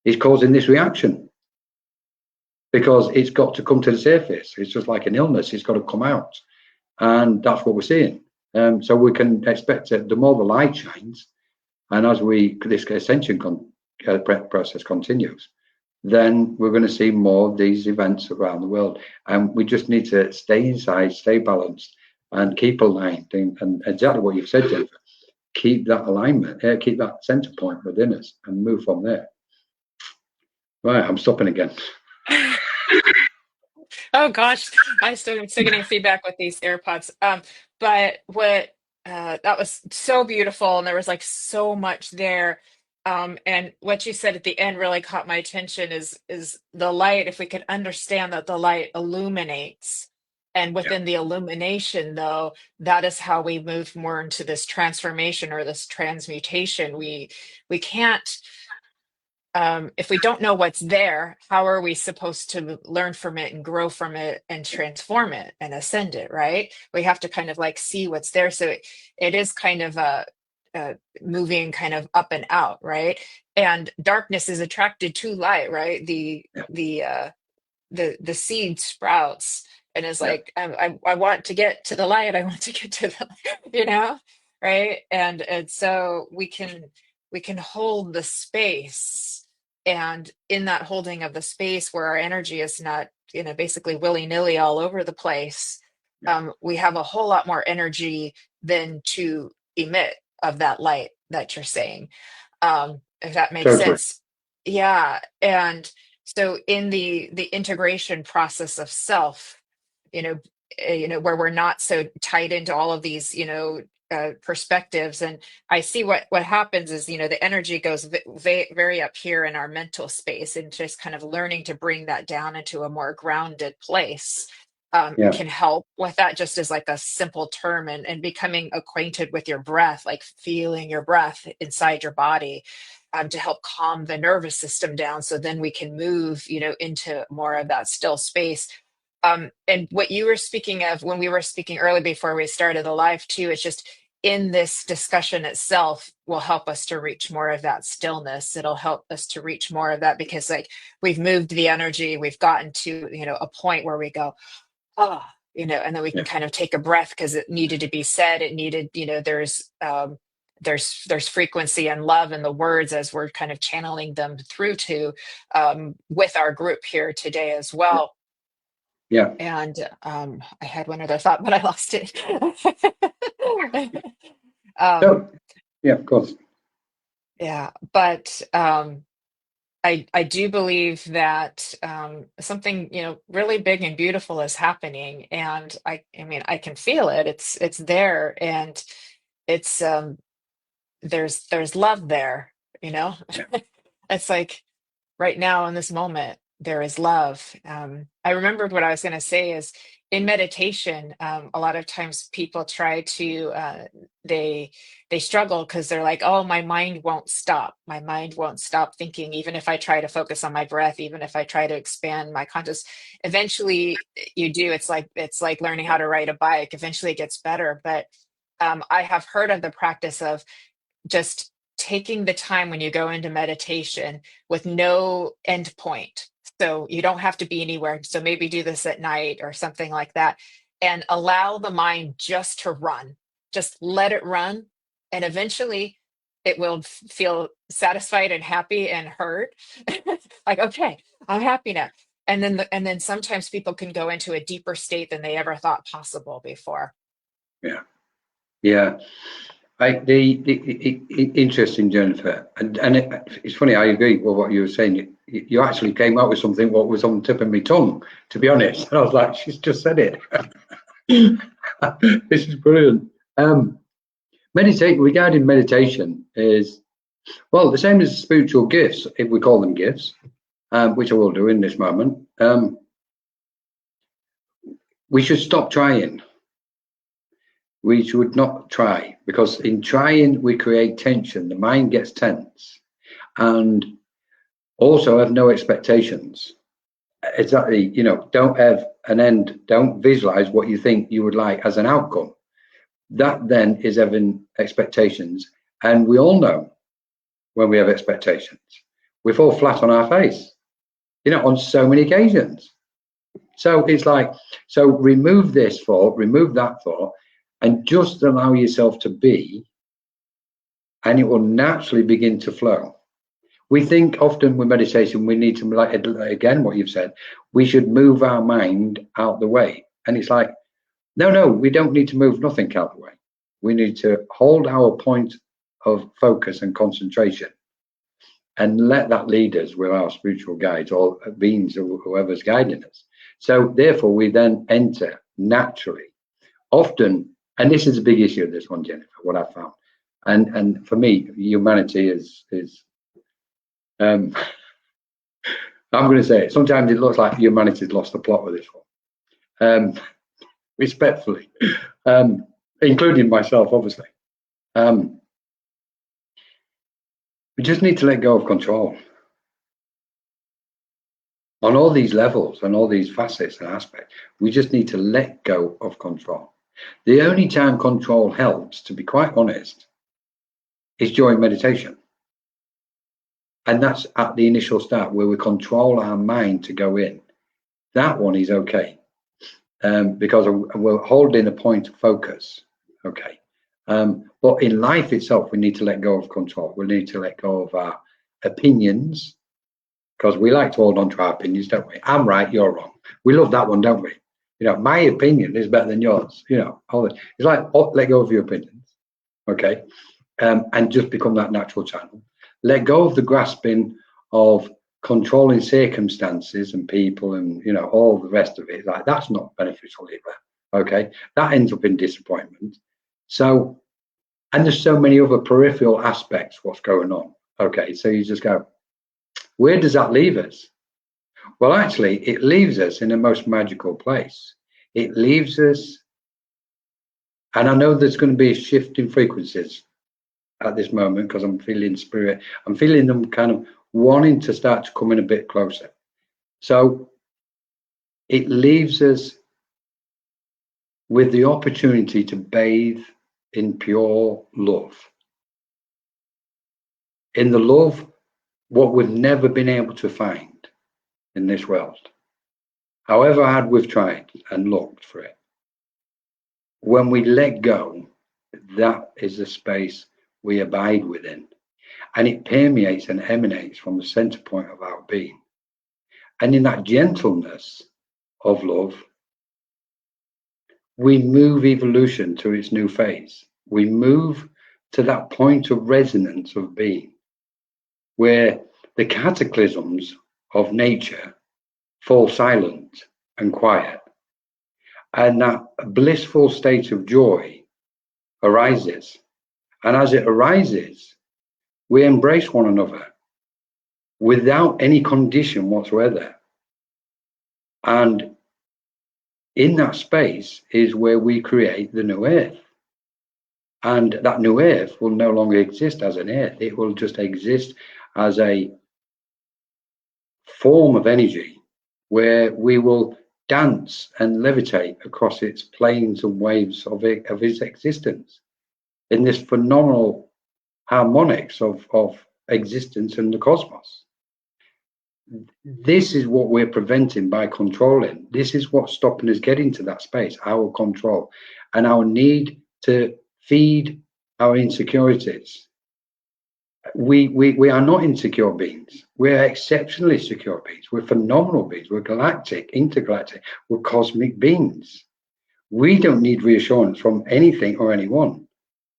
is causing this reaction, because it's got to come to the surface. It's just like an illness. It's got to come out. And that's what we're seeing. So we can expect that the more the light shines, and as this ascension process continues, then we're going to see more of these events around the world. And we just need to stay inside, stay balanced, and keep aligned. And exactly what you've said, Jennifer, keep that alignment, keep that center point within us, and move from there. Right, I'm stopping again. Oh gosh, I'm still getting feedback with these AirPods. But what that was so beautiful, and there was like so much there. And what you said at the end really caught my attention is the light. If we could understand that the light illuminates, and within the illumination, though, that is how we move more into this transformation or this transmutation. We can't. If we don't know what's there, how are we supposed to learn from it and grow from it and transform it and ascend it, right? We have to kind of like see what's there. So it is kind of a moving kind of up and out, right? And darkness is attracted to light, right? The seed sprouts and is like, I want to get to the light. I want to get to the, right? And so we can hold the space, and in that holding of the space where our energy is not basically willy-nilly all over the place, we have a whole lot more energy than to emit of that light that you're saying, if that makes sense. Yeah. And so in the integration process of self, where we're not so tied into all of these perspectives, and I see what happens is the energy goes very up here in our mental space, and just kind of learning to bring that down into a more grounded place can help with that, just as like a simple term, and becoming acquainted with your breath, like feeling your breath inside your body, to help calm the nervous system down, so then we can move into more of that still space. And what you were speaking of when we were speaking early before we started the live too, it's just in this discussion itself will help us to reach more of that stillness. It'll help us to reach more of that, because like we've moved the energy, we've gotten to, a point where we go, oh, and then we can kind of take a breath, because it needed to be said. It needed, there's frequency and love in the words as we're kind of channeling them through to with our group here today as well. Yeah. And I had one other thought, but I lost it. Yeah, of course. Yeah, but I do believe that something really big and beautiful is happening, and I mean I can feel it. It's there, and it's there's love there. It's like right now in this moment there is love. I remembered what I was going to say is in meditation, a lot of times people try to they struggle because they're like, oh, my mind won't stop. My mind won't stop thinking, even if I try to focus on my breath, even if I try to expand my conscious. Eventually you do. It's like learning how to ride a bike. Eventually it gets better. But I have heard of the practice of just taking the time when you go into meditation with no end point. So you don't have to be anywhere. So maybe do this at night or something like that, and allow the mind just to run. Just let it run. And eventually it will feel satisfied and happy and heard. Like, okay, I'm happy now. And then sometimes people can go into a deeper state than they ever thought possible before. Yeah. Interesting, Jennifer, and it's funny. I agree with what you were saying. You actually came up with something what was on the tip of my tongue, to be honest. And I was like, she's just said it. This is brilliant. Regarding meditation is, well, the same as spiritual gifts, if we call them gifts, which I will do in this moment. We should stop trying. We should not try, because in trying we create tension. The mind gets tense, and also have no expectations. Exactly, don't have an end. Don't visualize what you think you would like as an outcome. That then is having expectations, and we all know when we have expectations, we fall flat on our face, on so many occasions. So it's like, so remove this thought, remove that thought, and just allow yourself to be, and it will naturally begin to flow. We think often with meditation, we need to, like, again, what you've said, we should move our mind out the way. And it's like, no, we don't need to move nothing out the way. We need to hold our point of focus and concentration and let that lead us with our spiritual guides or beings or whoever's guiding us. So therefore, we then enter naturally. Often, and this is a big issue of this one, Jennifer, what I found. And for me, humanity is I'm going to say it. Sometimes it looks like humanity's lost the plot with this one. Respectfully, including myself, obviously. We just need to let go of control on all these levels and all these facets and aspects. We just need to let go of control. The only time control helps, to be quite honest, is during meditation. And that's at the initial start where we control our mind to go in. That one is okay, because we're holding a point of focus. Okay. But in life itself, we need to let go of control. We need to let go of our opinions, because we like to hold on to our opinions, don't we? I'm right, you're wrong. We love that one, don't we? My opinion is better than yours. It's like, let go of your opinions, okay? And just become that natural channel. Let go of the grasping of controlling circumstances and people and, all the rest of it. Like, that's not beneficial either, okay? That ends up in disappointment. So, and there's so many other peripheral aspects what's going on, okay? So you just go, where does that leave us? Well, actually, it leaves us in the most magical place. It leaves us, and I know there's going to be a shift in frequencies at this moment, because I'm feeling spirit. I'm feeling them kind of wanting to start to come in a bit closer. So it leaves us with the opportunity to bathe in pure love. In the love, what we've never been able to find in this world. However hard we've tried and looked for it. When we let go, that is the space we abide within. And it permeates and emanates from the center point of our being. And in that gentleness of love, we move evolution to its new phase. We move to that point of resonance of being, where the cataclysms of nature fall silent and quiet. And that blissful state of joy arises. And as it arises, we embrace one another without any condition whatsoever. And in that space is where we create the new earth. And that new earth will no longer exist as an earth. It will just exist as a form of energy where we will dance and levitate across its planes and waves of its existence in this phenomenal harmonics of existence in the cosmos. This is what we're preventing by controlling. This is what's stopping us getting to that space, our control and our need to feed our insecurities. We are not insecure beings. We're exceptionally secure beings. We're phenomenal beings. We're galactic, intergalactic. We're cosmic beings. We don't need reassurance from anything or anyone,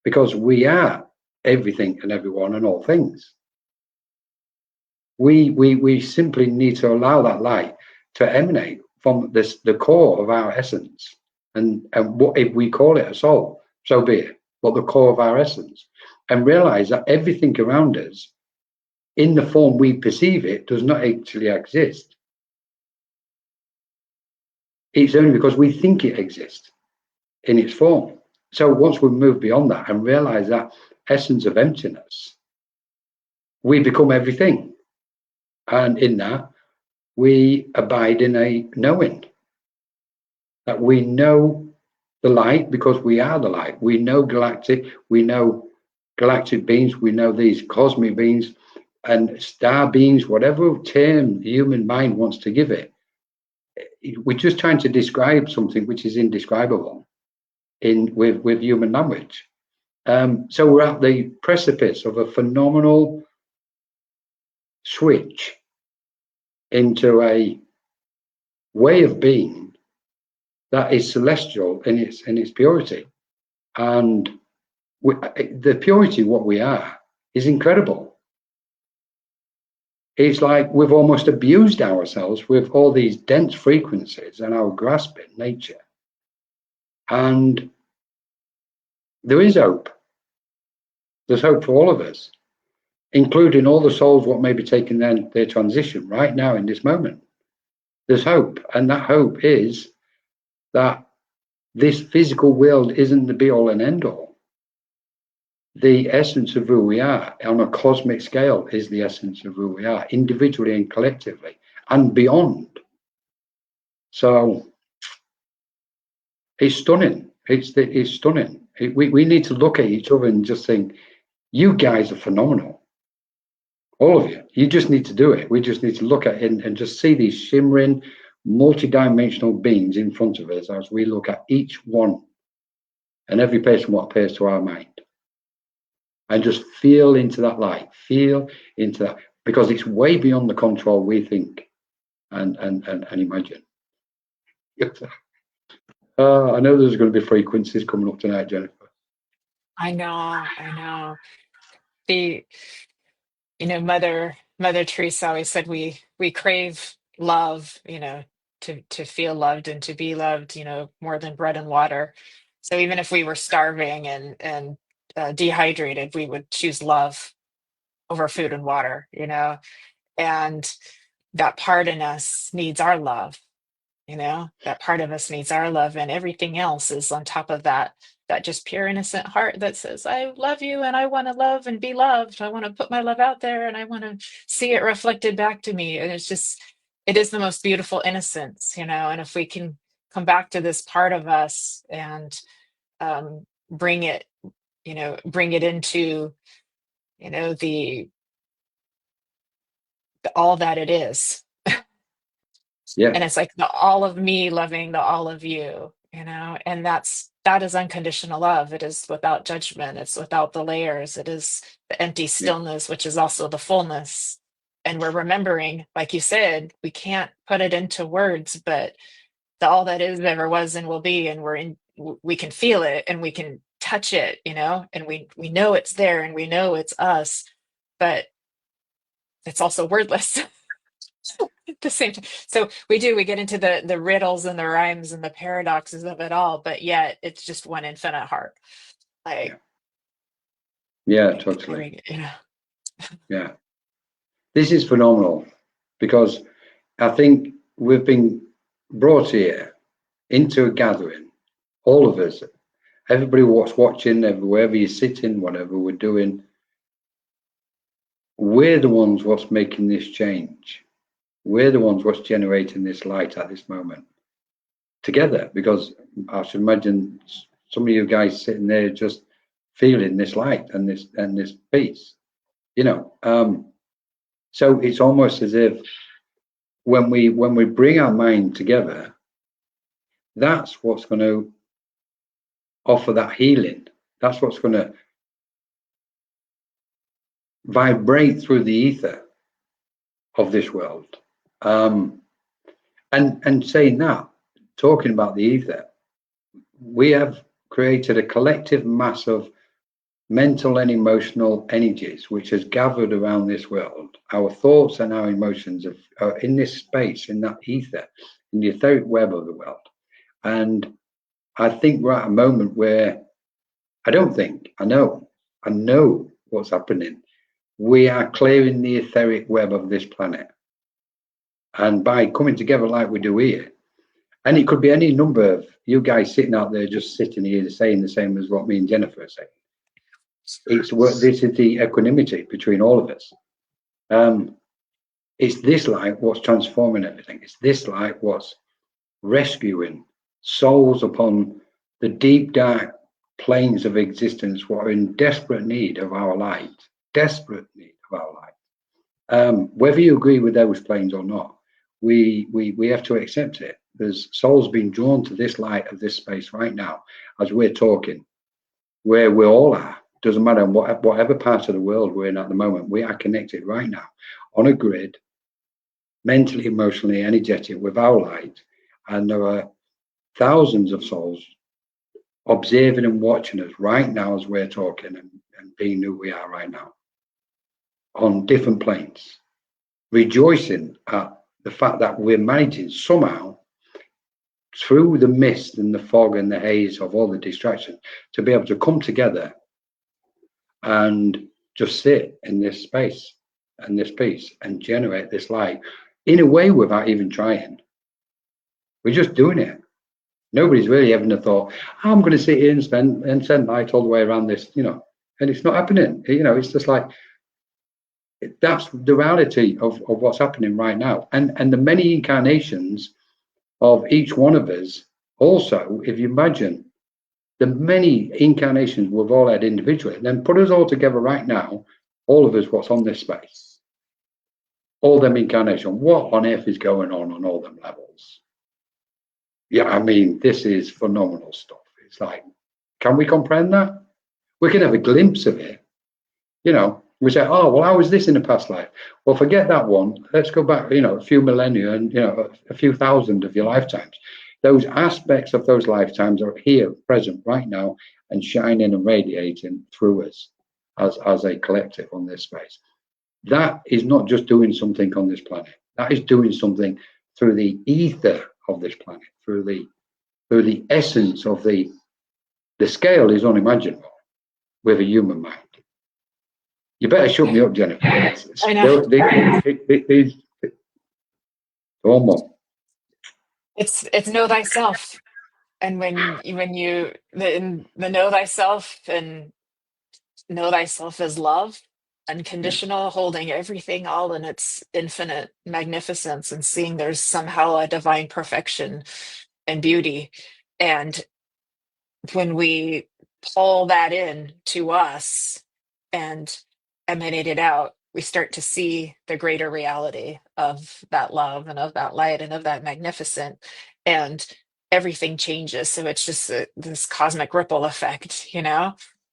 because we are everything and everyone and all things. We simply need to allow that light to emanate from the core of our essence. And what if we call it a soul, so be it, but the core of our essence. And realize that everything around us, in the form we perceive it, does not actually exist. It's only because we think it exists in its form. So once we move beyond that and realize that essence of emptiness, we become everything. And in that, we abide in a knowing. That we know the light because we are the light. We know galactic, we know galactic beings, we know these cosmic beings, and star beings, whatever term the human mind wants to give it, we're just trying to describe something which is indescribable with human language. So we're at the precipice of a phenomenal switch into a way of being that is celestial in its purity, and the purity of what we are is incredible. It's like we've almost abused ourselves with all these dense frequencies and our grasping nature, and there is hope. There's hope for all of us, including all the souls what may be taking their transition right now in this moment. There's hope, and that hope is that this physical world isn't the be-all and end-all. The essence of who we are on a cosmic scale is the essence of who we are, individually and collectively, and beyond. So it's stunning. It's stunning. We need to look at each other and just think, you guys are phenomenal. All of you. You just need to do it. We just need to look at it and just see these shimmering, multi-dimensional beings in front of us as we look at each one and every person what appears to our mind. And just feel into that light. Feel into that. Because it's way beyond the control we think and imagine. I know there's going to be frequencies coming up tonight, Jennifer. I know. The Mother Teresa always said we crave love, to feel loved and to be loved, more than bread and water. So even if we were starving and dehydrated, we would choose love over food and water, and that part in us needs our love. That part of us needs our love, and everything else is on top of that just pure innocent heart that says, I love you and I want to love and be loved. I want to put my love out there and I want to see it reflected back to me. And it is the most beautiful innocence, and if we can come back to this part of us and bring it into the all that it is. Yeah. And it's like the all of me loving the all of you, and that is unconditional love. It is without judgment. It's without the layers. It is the empty stillness, which is also the fullness. And we're remembering, like you said, we can't put it into words, but the all that is, ever was, and will be, and we can feel it and we can touch it, and we know it's there and we know it's us, but it's also wordless. At the same time. So we get into the riddles and the rhymes and the paradoxes of it all, but yet it's just one infinite heart. Totally. Yeah. This is phenomenal, because I think we've been brought here into a gathering, all of us, everybody what's watching, wherever you're sitting, whatever we're doing, we're the ones what's making this change. We're the ones what's generating this light at this moment together, because I should imagine some of you guys sitting there just feeling this light and this peace, so it's almost as if when we bring our mind together, that's what's going to offer that healing. That's what's going to vibrate through the ether of this world. And saying that, talking about the ether, we have created a collective mass of mental and emotional energies which has gathered around this world. Our thoughts and our emotions are in this space, in that ether, in the etheric web of the world. And I think we're at a moment where I know what's happening. We are clearing the etheric web of this planet. And by coming together like we do here, and it could be any number of you guys sitting out there, just sitting here saying the same as what me and Jennifer are saying. This is the equanimity between all of us. It's this light what's transforming everything. It's this light what's rescuing souls upon the deep, dark planes of existence what are in desperate need of our light. Desperate need of our light. Whether you agree with those planes or not, we have to accept it. There's souls being drawn to this light of this space right now as we're talking, where we all are. Doesn't matter whatever part of the world we're in at the moment, we are connected right now on a grid, mentally, emotionally, energetic with our light. And there are thousands of souls observing and watching us right now as we're talking and being who we are right now on different planes, rejoicing at the fact that we're managing somehow through the mist and the fog and the haze of all the distractions to be able to come together and just sit in this space and this peace and generate this light in a way without even trying. We're just doing it. Nobody's really having a thought, I'm going to sit here and send light all the way around this, and it's not happening. It's just like, that's the reality of what's happening right now. And the many incarnations of each one of us, also, if you imagine the many incarnations we've all had individually, then put us all together right now, all of us, what's on this space, all them incarnations, what on earth is going on all them levels? Yeah, I mean, this is phenomenal stuff. It's like, can we comprehend that? We can have a glimpse of it. We say, oh, well, how was this in a past life? Well, forget that one. Let's go back, a few millennia and, a few thousand of your lifetimes. Those aspects of those lifetimes are here, present right now, and shining and radiating through us as a collective on this space. That is not just doing something on this planet. That is doing something through the ether of this planet, through the essence of the scale is unimaginable with a human mind. You better shut me up, Jennifer. I know. It's know thyself, and when you the know thyself and know thyself as love, unconditional, holding everything all in its infinite magnificence, and seeing there's somehow a divine perfection and beauty, and when we pull that in to us and emanate it out, we start to see the greater reality of that love and of that light and of that magnificent, and everything changes. So it's just this cosmic ripple effect.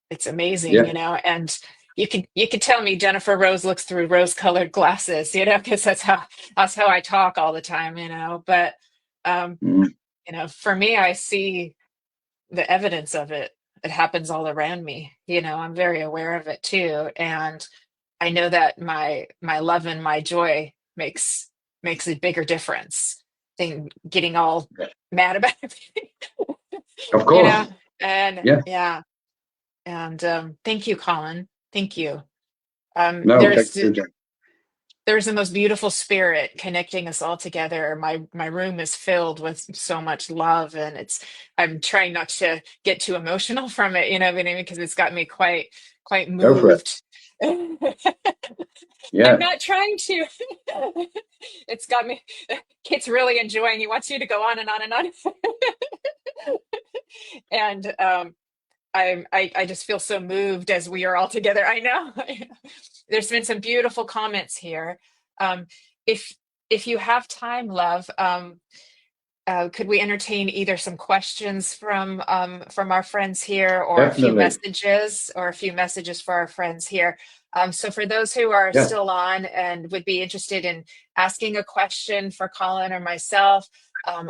It's amazing. And you can tell me Jennifer Rose looks through rose-colored glasses, because that's how I talk all the time. But for me, I see the evidence of it. It happens all around me. I'm very aware of it too, and I know that my love and my joy makes a bigger difference than getting all mad about everything. Of course. And and thank you, Colin. Thank you. No, There's the most beautiful spirit connecting us all together. My room is filled with so much love, and I'm trying not to get too emotional from it, because it's got me quite moved. Yeah. I'm not trying to. It's got me. Kit's really enjoying. He wants you to go on and on and on. And I just feel so moved as we are all together. I know. There's been some beautiful comments here. If you have time, love, could we entertain either some questions from our friends here, or Definitely. a few messages for our friends here? So for those who are still on and would be interested in asking a question for Colin or myself,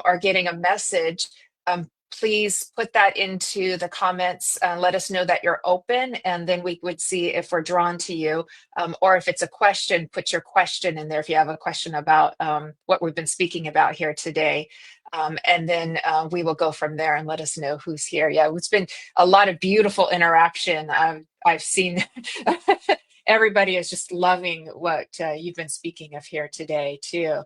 or getting a message, please put that into the comments. Let us know that you're open, and then we would see if we're drawn to you. Or if it's a question, put your question in there if you have a question about what we've been speaking about here today. And then we will go from there and let us know who's here. Yeah, it's been a lot of beautiful interaction. I've seen everybody is just loving what you've been speaking of here today too.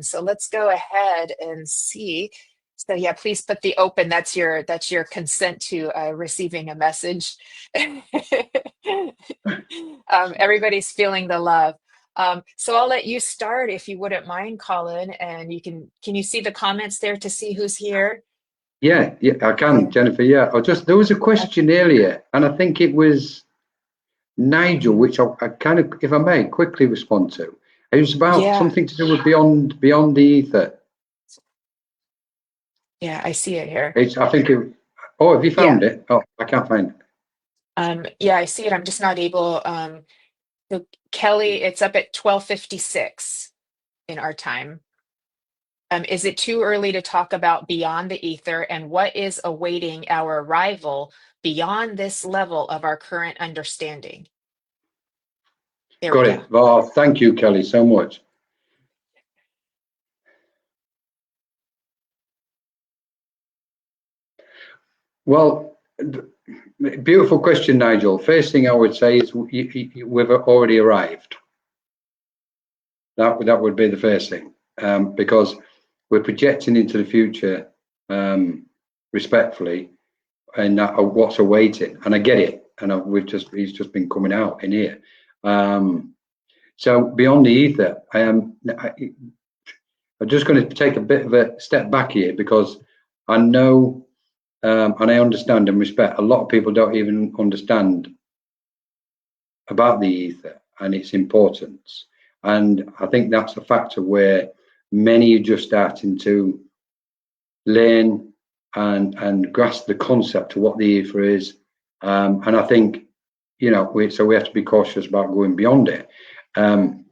So let's go ahead and see. So yeah, please put the open. That's your consent to receiving a message. Everybody's feeling the love. So I'll let you start if you wouldn't mind, Colin. And can you see the comments there to see who's here? Yeah, I can, Jennifer. Yeah, there was a question earlier, and I think it was Nigel, which I kind of, if I may, quickly respond to. It was about Yeah, something to do with beyond the ether. yeah, I see it here. It's, I think it. Oh, have you Yeah, found it? Oh, I can't find yeah, I see it. I'm just not able. So Kelly, it. it's up at 12:56 in our time. Is it too early to talk about beyond the ether and what is awaiting our arrival beyond this level of our current understanding? There we Got go. it. Well, thank you, Kelly, so much. Well, beautiful question, Nigel. First thing I would say is we've already arrived. That would be the first thing, because we're projecting into the future, respectfully, and what's awaiting. And I get it. And he's just been coming out in here. So beyond the ether, I'm just going to take a bit of a step back here because I know, and I understand and respect a lot of people don't even understand about the ether and its importance. And I think that's a factor where many are just starting to learn and grasp the concept of what the ether is. And I think, so we have to be cautious about going beyond it. And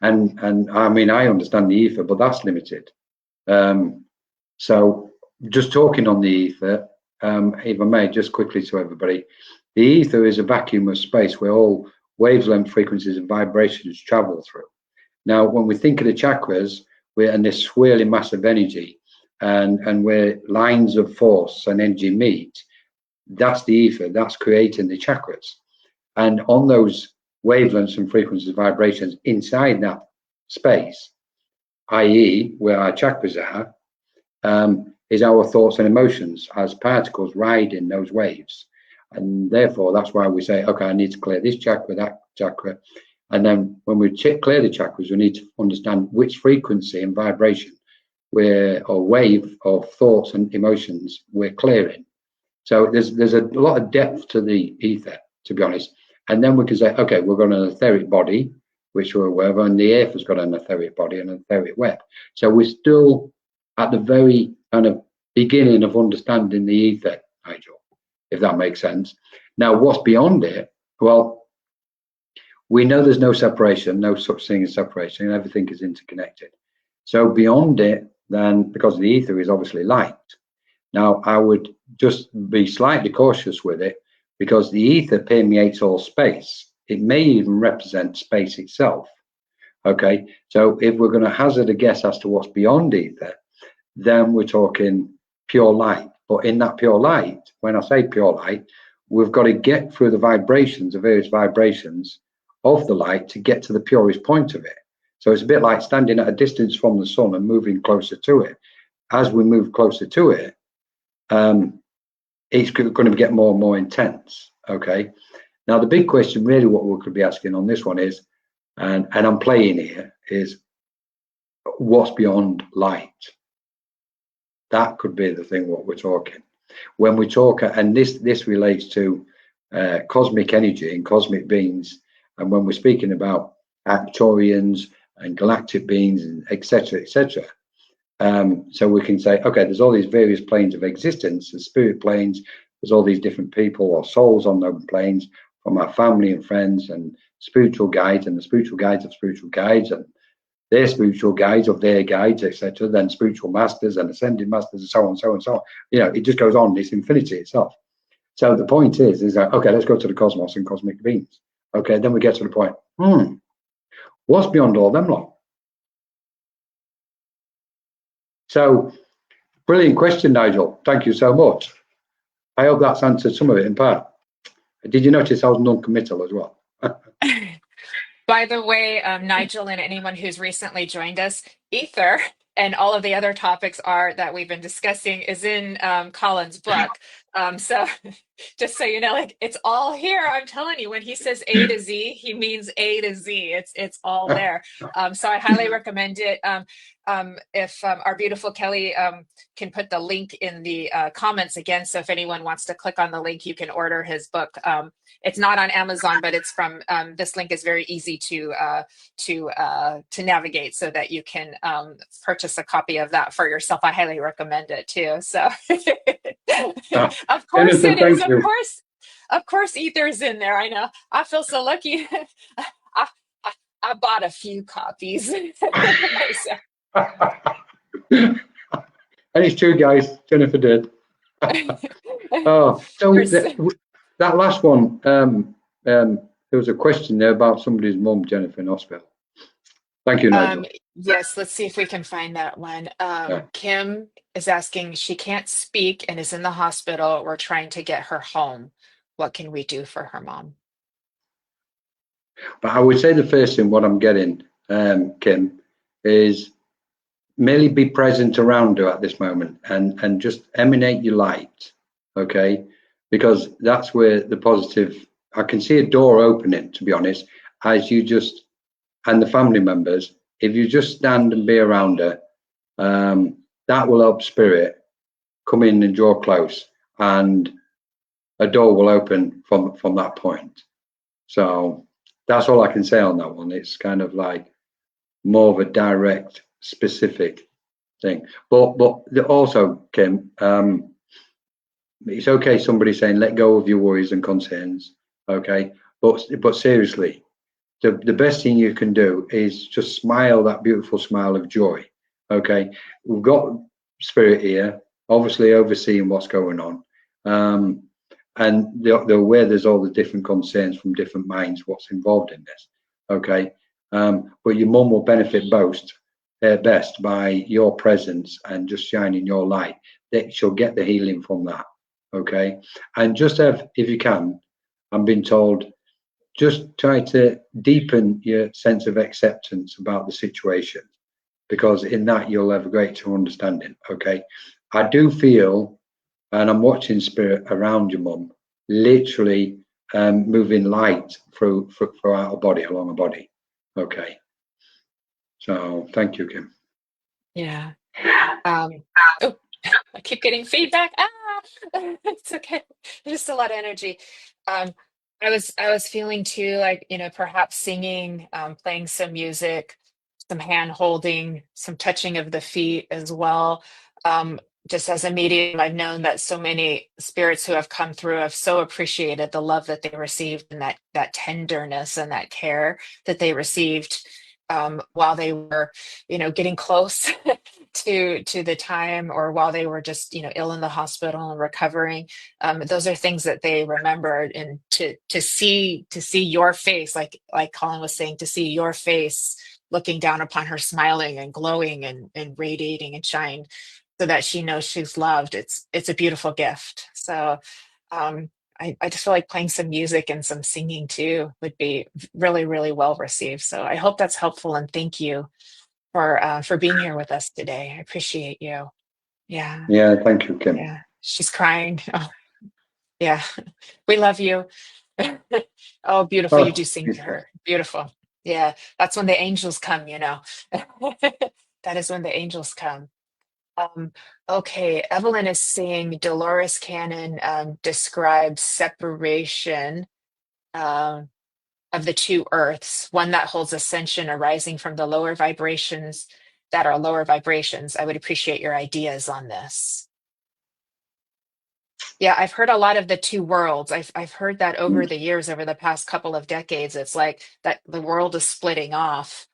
I mean, I understand the ether, but that's limited. So just talking on the ether, if I may, just quickly to everybody, the ether is a vacuum of space where all wavelength frequencies and vibrations travel through. Now, when we think of the chakras, we're in this swirling mass of energy, and where lines of force and energy meet, that's the ether, that's creating the chakras. And on those wavelengths and frequencies, vibrations inside that space, i.e., where our chakras are, is our thoughts and emotions as particles riding those waves. And therefore, that's why we say, okay, I need to clear this chakra, that chakra. And then when we clear the chakras, we need to understand which frequency and vibration or wave of thoughts and emotions we're clearing. So there's a lot of depth to the ether, to be honest. And then we can say, okay, we've got an etheric body, which we're aware of, and the earth has got an etheric body and an etheric web. So we're still at the very kind of beginning of understanding the ether, Nigel, if that makes sense. Now, what's beyond it? Well, we know there's no separation, no such thing as separation, and everything is interconnected. So beyond it, then, because the ether is obviously light. Now, I would just be slightly cautious with it because the ether permeates all space. It may even represent space itself. Okay, so if we're going to hazard a guess as to what's beyond ether, then we're talking pure light. But in that pure light, when I say pure light, we've got to get through the vibrations, the various vibrations of the light to get to the purest point of it. So it's a bit like standing at a distance from the sun and moving closer to it. As we move closer to it, it's going to get more and more intense. Okay. Now, the big question, really, what we could be asking on this one is, and I'm playing here, is what's beyond light? That could be the thing what we're talking. When we talk, and this relates to cosmic energy and cosmic beings, and when we're speaking about Arcturians and galactic beings, and etc., etc. So we can say, okay, there's all these various planes of existence, the spirit planes. There's all these different people or souls on those planes, from our family and friends and spiritual guides, and the spiritual guides of spiritual guides, and their spiritual guides of their guides, etc. Then spiritual masters and ascended masters, and so on, so on, so on. It just goes on. It's infinity itself. So the point is that, okay, let's go to the cosmos and cosmic beings. Okay, then we get to the point. What's beyond all them lot? So, brilliant question, Nigel. Thank you so much. I hope that's answered some of it in part. Did you notice I was non-committal as well? By the way, Nigel and anyone who's recently joined us, Ether and all of the other topics that we've been discussing is in Colin's book. So just so you know, like it's all here. I'm telling you, when he says A to Z, he means A to Z. It's all there. So I highly recommend it. If our beautiful Kelly can put the link in the comments again, so if anyone wants to click on the link, you can order his book. It's not on Amazon, but it's from this link is very easy to navigate, so that you can purchase a copy of that for yourself. I highly recommend it too. So. Of course Jennifer, it is. thank you. Of course, ether's in there. I know. I feel so lucky. I, I bought a few copies. So- And it's true, guys. Jennifer did. Oh, so that last one, there was a question there about somebody's mum, Jennifer, in hospital. Thank you, Nigel. yes, let's see if we can find that one. Yeah. Kim is asking, she can't speak and is in the hospital. We're trying to get her home. What can we do for her mom? But I would say the first thing, what I'm getting, Kim, is merely be present around her at this moment and just emanate your light, okay? Because that's where the positive, I can see a door opening, to be honest, as you just, and the family members, if you just stand and be around her, that will help spirit come in and draw close, and a door will open from that point. So that's all I can say on that one. It's kind of like more of a direct, specific thing. But also, Kim, it's okay somebody saying let go of your worries and concerns, okay? But seriously, the best thing you can do is just smile that beautiful smile of joy, okay? We've got spirit here, obviously overseeing what's going on. And they're aware there's all the different concerns from different minds, what's involved in this, okay? But your mum will benefit best by your presence and just shining your light. That she'll get the healing from that, okay? And just have, if you can, I'm being told, just try to deepen your sense of acceptance about the situation, because in that you'll have a greater understanding, okay? I do feel, and I'm watching spirit around your mum, literally moving light throughout her body, along her body. Okay. So thank you, Kim. Yeah. Oh, I keep getting feedback. It's okay. There's just a lot of energy. Um, I was feeling too, like, perhaps singing, playing some music, some hand holding, some touching of the feet as well. Just as a medium, I've known that so many spirits who have come through have so appreciated the love that they received, and that tenderness and that care that they received while they were, getting close to the time, or while they were just ill in the hospital and recovering. Those are things that they remembered, and to see your face, like Colin was saying, to see your face looking down upon her, smiling and glowing and radiating and shine, so that she knows she's loved. It's a beautiful gift. So I just feel like playing some music and some singing too would be really, really well received. So I hope that's helpful, and thank you for being here with us today. I appreciate you. Yeah. Yeah, thank you, Kim. Yeah. She's crying. Oh, yeah. We love you. Oh, beautiful. You Oh, do sing to her. Beautiful. Yeah. That's when the angels come, That is when the angels come. Um, okay. Evelyn is saying Dolores Cannon describes separation um, of the two earths, one that holds ascension arising from the lower vibrations that are lower vibrations. I would appreciate your ideas on this. Yeah, I've heard a lot of the two worlds. I've heard that over the years, over the past couple of decades. It's like that the world is splitting off.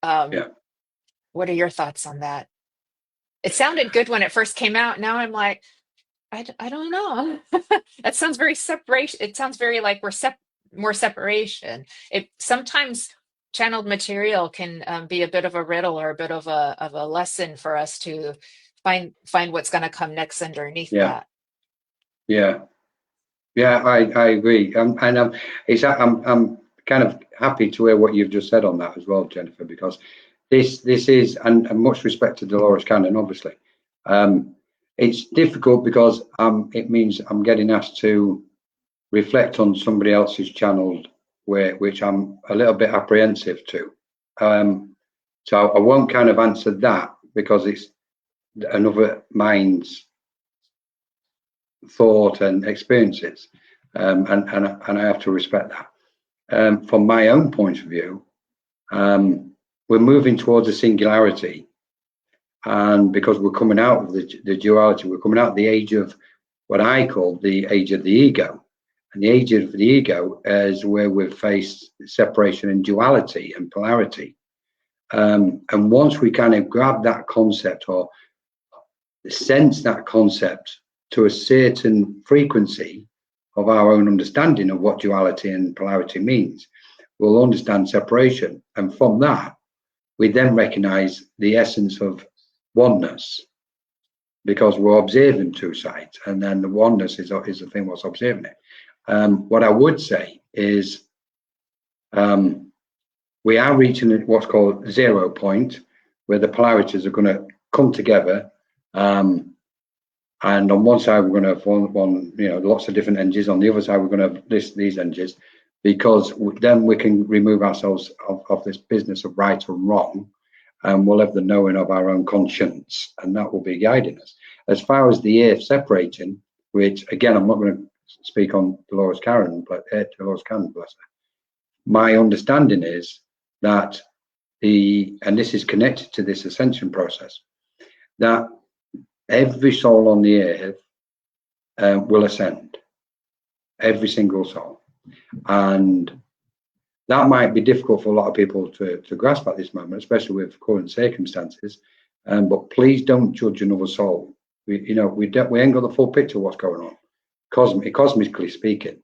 Um, yeah. what are your thoughts on that? It sounded good when it first came out. Now I'm like, I don't know. That sounds very separation. It sounds very like we're more separation. It sometimes channeled material can be a bit of a riddle, or a bit of a lesson for us to find what's going to come next underneath Yeah. that. Yeah. Yeah, I agree. And I'm kind of happy to hear what you've just said on that as well, Jennifer, because this is, and much respect to Dolores Cannon, obviously. it's difficult because it means I'm getting asked to reflect on somebody else's channel, which I'm a little bit apprehensive to. So I won't kind of answer that because it's another mind's thought and experiences, and I have to respect that. From my own point of view, we're moving towards a singularity, and because we're coming out of the duality, we're coming out of the age of what I call the age of the ego. And the age of the ego is where we've faced separation and duality and polarity. And once we kind of grab that concept or sense that concept to a certain frequency of our own understanding of what duality and polarity means, we'll understand separation. And from that, we then recognize the essence of oneness, because we're observing two sides, and then the oneness is the thing what's observing it. What I would say is we are reaching what's called 0 point, where the polarities are going to come together, and on one side we're going to have one, lots of different energies. On the other side we're going to have these energies, because then we can remove ourselves of this business of right and wrong, and we'll have the knowing of our own conscience, and that will be guiding us. As far as the earth separating, which again I'm not going to speak on Dolores Cannon, bless her. My understanding is that and this is connected to this ascension process, that every soul on the earth will ascend, every single soul. And that might be difficult for a lot of people to grasp at this moment, especially with current circumstances. But please don't judge another soul. We ain't got the full picture of what's going on, cosmically speaking.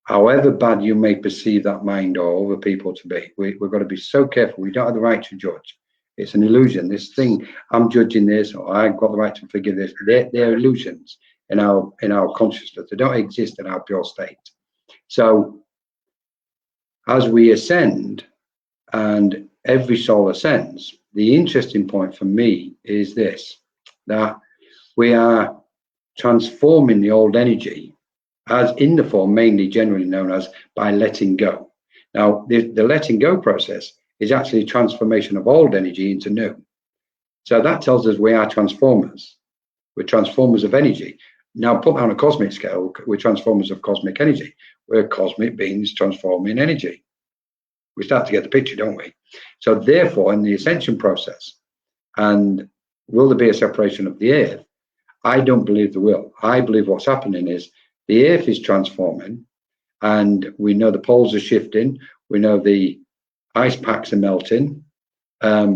However bad you may perceive that mind or other people to be, we've got to be so careful. We don't have the right to judge. It's an illusion. This thing, I'm judging this, or I've got the right to forgive this. They're illusions in our consciousness. They don't exist in our pure state. So as we ascend, and every soul ascends, the interesting point for me is this, that we are transforming the old energy as in the form mainly generally known as by letting go. Now, the letting go process is actually a transformation of old energy into new. So that tells us we are transformers. We're transformers of energy. Now, put that on a cosmic scale, we're transformers of cosmic energy. We're cosmic beings transforming energy. We start to get the picture, don't we? So therefore, in the ascension process, and will there be a separation of the earth? I don't believe there will. I believe what's happening is the earth is transforming, and we know the poles are shifting. We know the ice packs are melting. As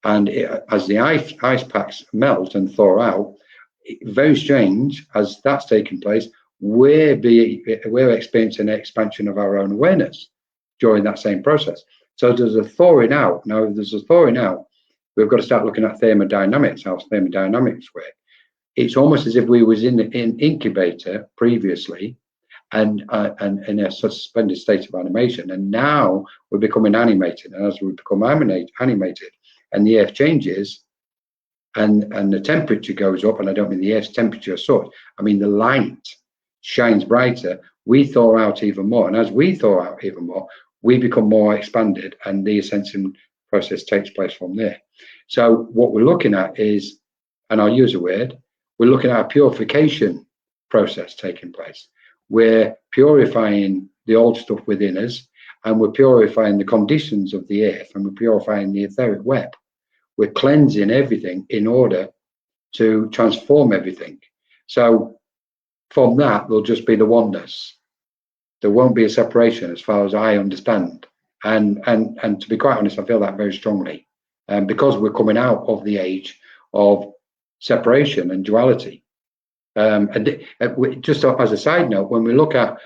the ice packs melt and thaw out, very strange, as that's taking place, we're experiencing an expansion of our own awareness during that same process. So there's a thawing out. Now, if there's a thawing out, we've got to start looking at thermodynamics, how thermodynamics work. It's almost as if we was in an incubator previously, and in a suspended state of animation, and now we're becoming animated. And as we become animated, and the earth changes, and the temperature goes up, and I don't mean the earth's temperature as such, I mean the light shines brighter, we thaw out even more, and as we thaw out even more, we become more expanded, and the ascension process takes place from there. So what we're looking at is, and I'll use a word, we're looking at a purification process taking place. We're purifying the old stuff within us, and we're purifying the conditions of the earth, and we're purifying the etheric web. We're cleansing everything in order to transform everything. So from that, there'll just be the oneness. There won't be a separation as far as I understand. And to be quite honest, I feel that very strongly. Because we're coming out of the age of separation and duality. Just as a side note, when we look at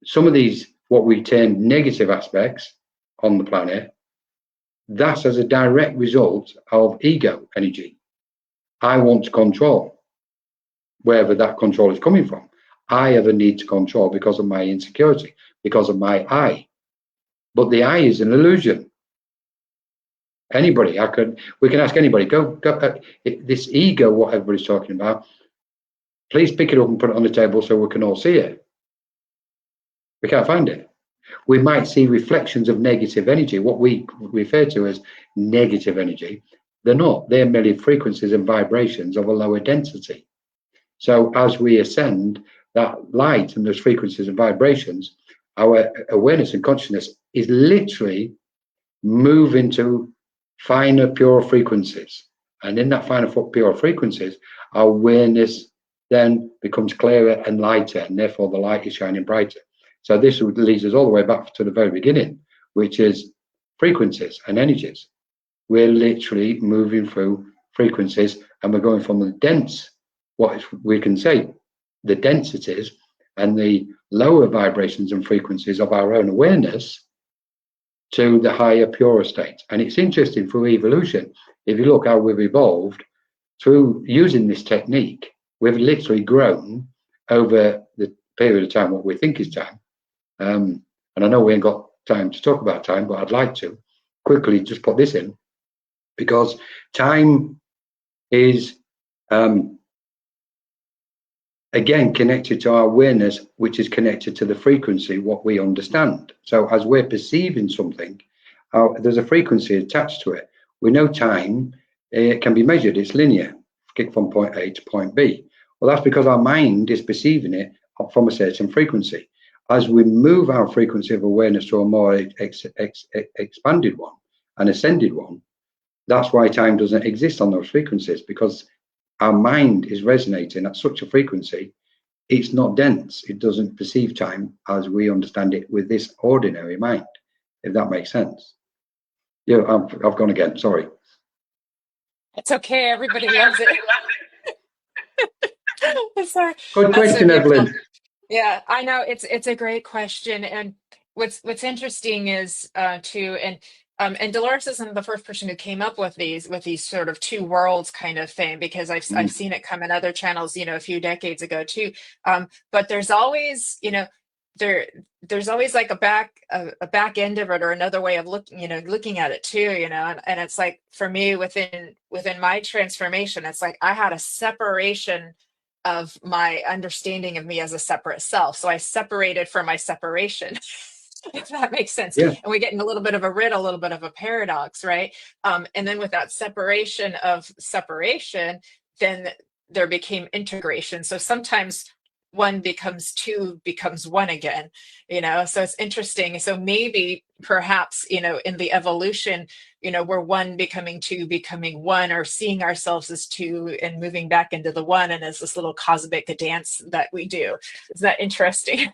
some of these, what we term negative aspects on the planet, that's as a direct result of ego energy. I want to control, wherever that control is coming from. I have a need to control because of my insecurity, because of my I. But the I is an illusion. Anybody, we can ask anybody, go this ego, what everybody's talking about, please pick it up and put it on the table so we can all see it. We can't find it. We might see reflections of negative energy, what we refer to as negative energy. They're not. They're merely frequencies and vibrations of a lower density. So as we ascend, that light and those frequencies and vibrations, our awareness and consciousness is literally moving to finer, pure frequencies. And in that finer, pure frequencies, our awareness then becomes clearer and lighter, and therefore the light is shining brighter. So this leads us all the way back to the very beginning, which is frequencies and energies. We're literally moving through frequencies, and we're going from the dense, what we can say, the densities and the lower vibrations and frequencies of our own awareness to the higher, purer state. And it's interesting through evolution, if you look how we've evolved through using this technique, we've literally grown over the period of time, what we think is time. And I know we ain't got time to talk about time, but I'd like to quickly just put this in, because time is again connected to our awareness, which is connected to the frequency, what we understand. So as we're perceiving something, there's a frequency attached to it. We know time, it can be measured, it's linear, get from point A to point B. Well, that's because our mind is perceiving it from a certain frequency. As we move our frequency of awareness to a more expanded one, an ascended one, that's why time doesn't exist on those frequencies, because our mind is resonating at such a frequency. It's not dense. It doesn't perceive time as we understand it with this ordinary mind, if that makes sense. Yeah, I've gone again. Sorry. It's okay. Everybody loves it. Sorry. Good question, Evelyn. Yeah, I know it's a great question, and what's interesting is too, and Dolores isn't the first person who came up with these sort of two worlds kind of thing, because I've seen it come in other channels, a few decades ago too. But there's always, there's always like a back end of it, or another way of looking at it too, and it's like, for me, within my transformation, it's like I had a separation of my understanding of me as a separate self. So I separated from my separation, if that makes sense. Yeah. And we get in a little bit of a riddle, a little bit of a paradox, right? And then with that separation of separation, then there became integration. So sometimes one becomes two, becomes one again, so it's interesting. So maybe perhaps, in the evolution, we're one becoming two, becoming one, or seeing ourselves as two and moving back into the one, and as this little cosmic dance that we do. Is that interesting?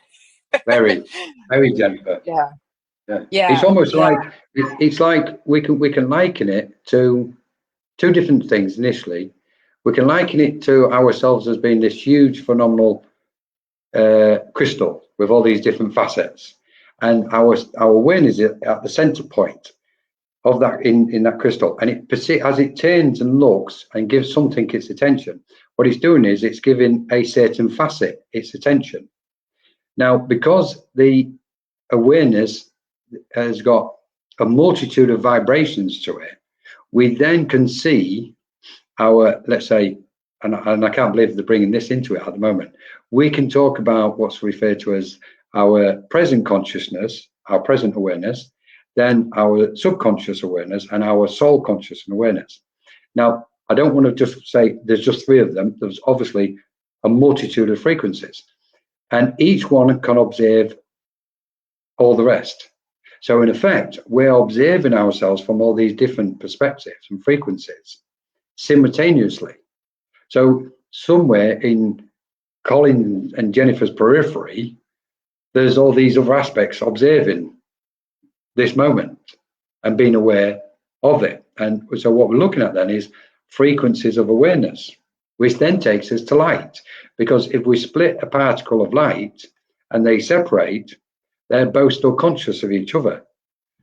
Very, very, Jennifer. Yeah. It's almost like it's like we can liken it to two different things. Initially, we can liken it to ourselves as being this huge, phenomenal crystal with all these different facets, and our awareness is at the center point of that in that crystal, and as it turns and looks and gives something its attention, what it's doing is it's giving a certain facet its attention. Now, because the awareness has got a multitude of vibrations to it, we then can see our, let's say, and I can't believe they're bringing this into it at the moment, we can talk about what's referred to as our present consciousness, our present awareness, then our subconscious awareness, and our soul conscious awareness. Now, I don't want to just say there's just three of them. There's obviously a multitude of frequencies, and each one can observe all the rest. So in effect, we're observing ourselves from all these different perspectives and frequencies simultaneously. So somewhere in Colin and Jennifer's periphery, there's all these other aspects observing this moment and being aware of it. And so what we're looking at then is frequencies of awareness, which then takes us to light. Because if we split a particle of light and they separate, they're both still conscious of each other.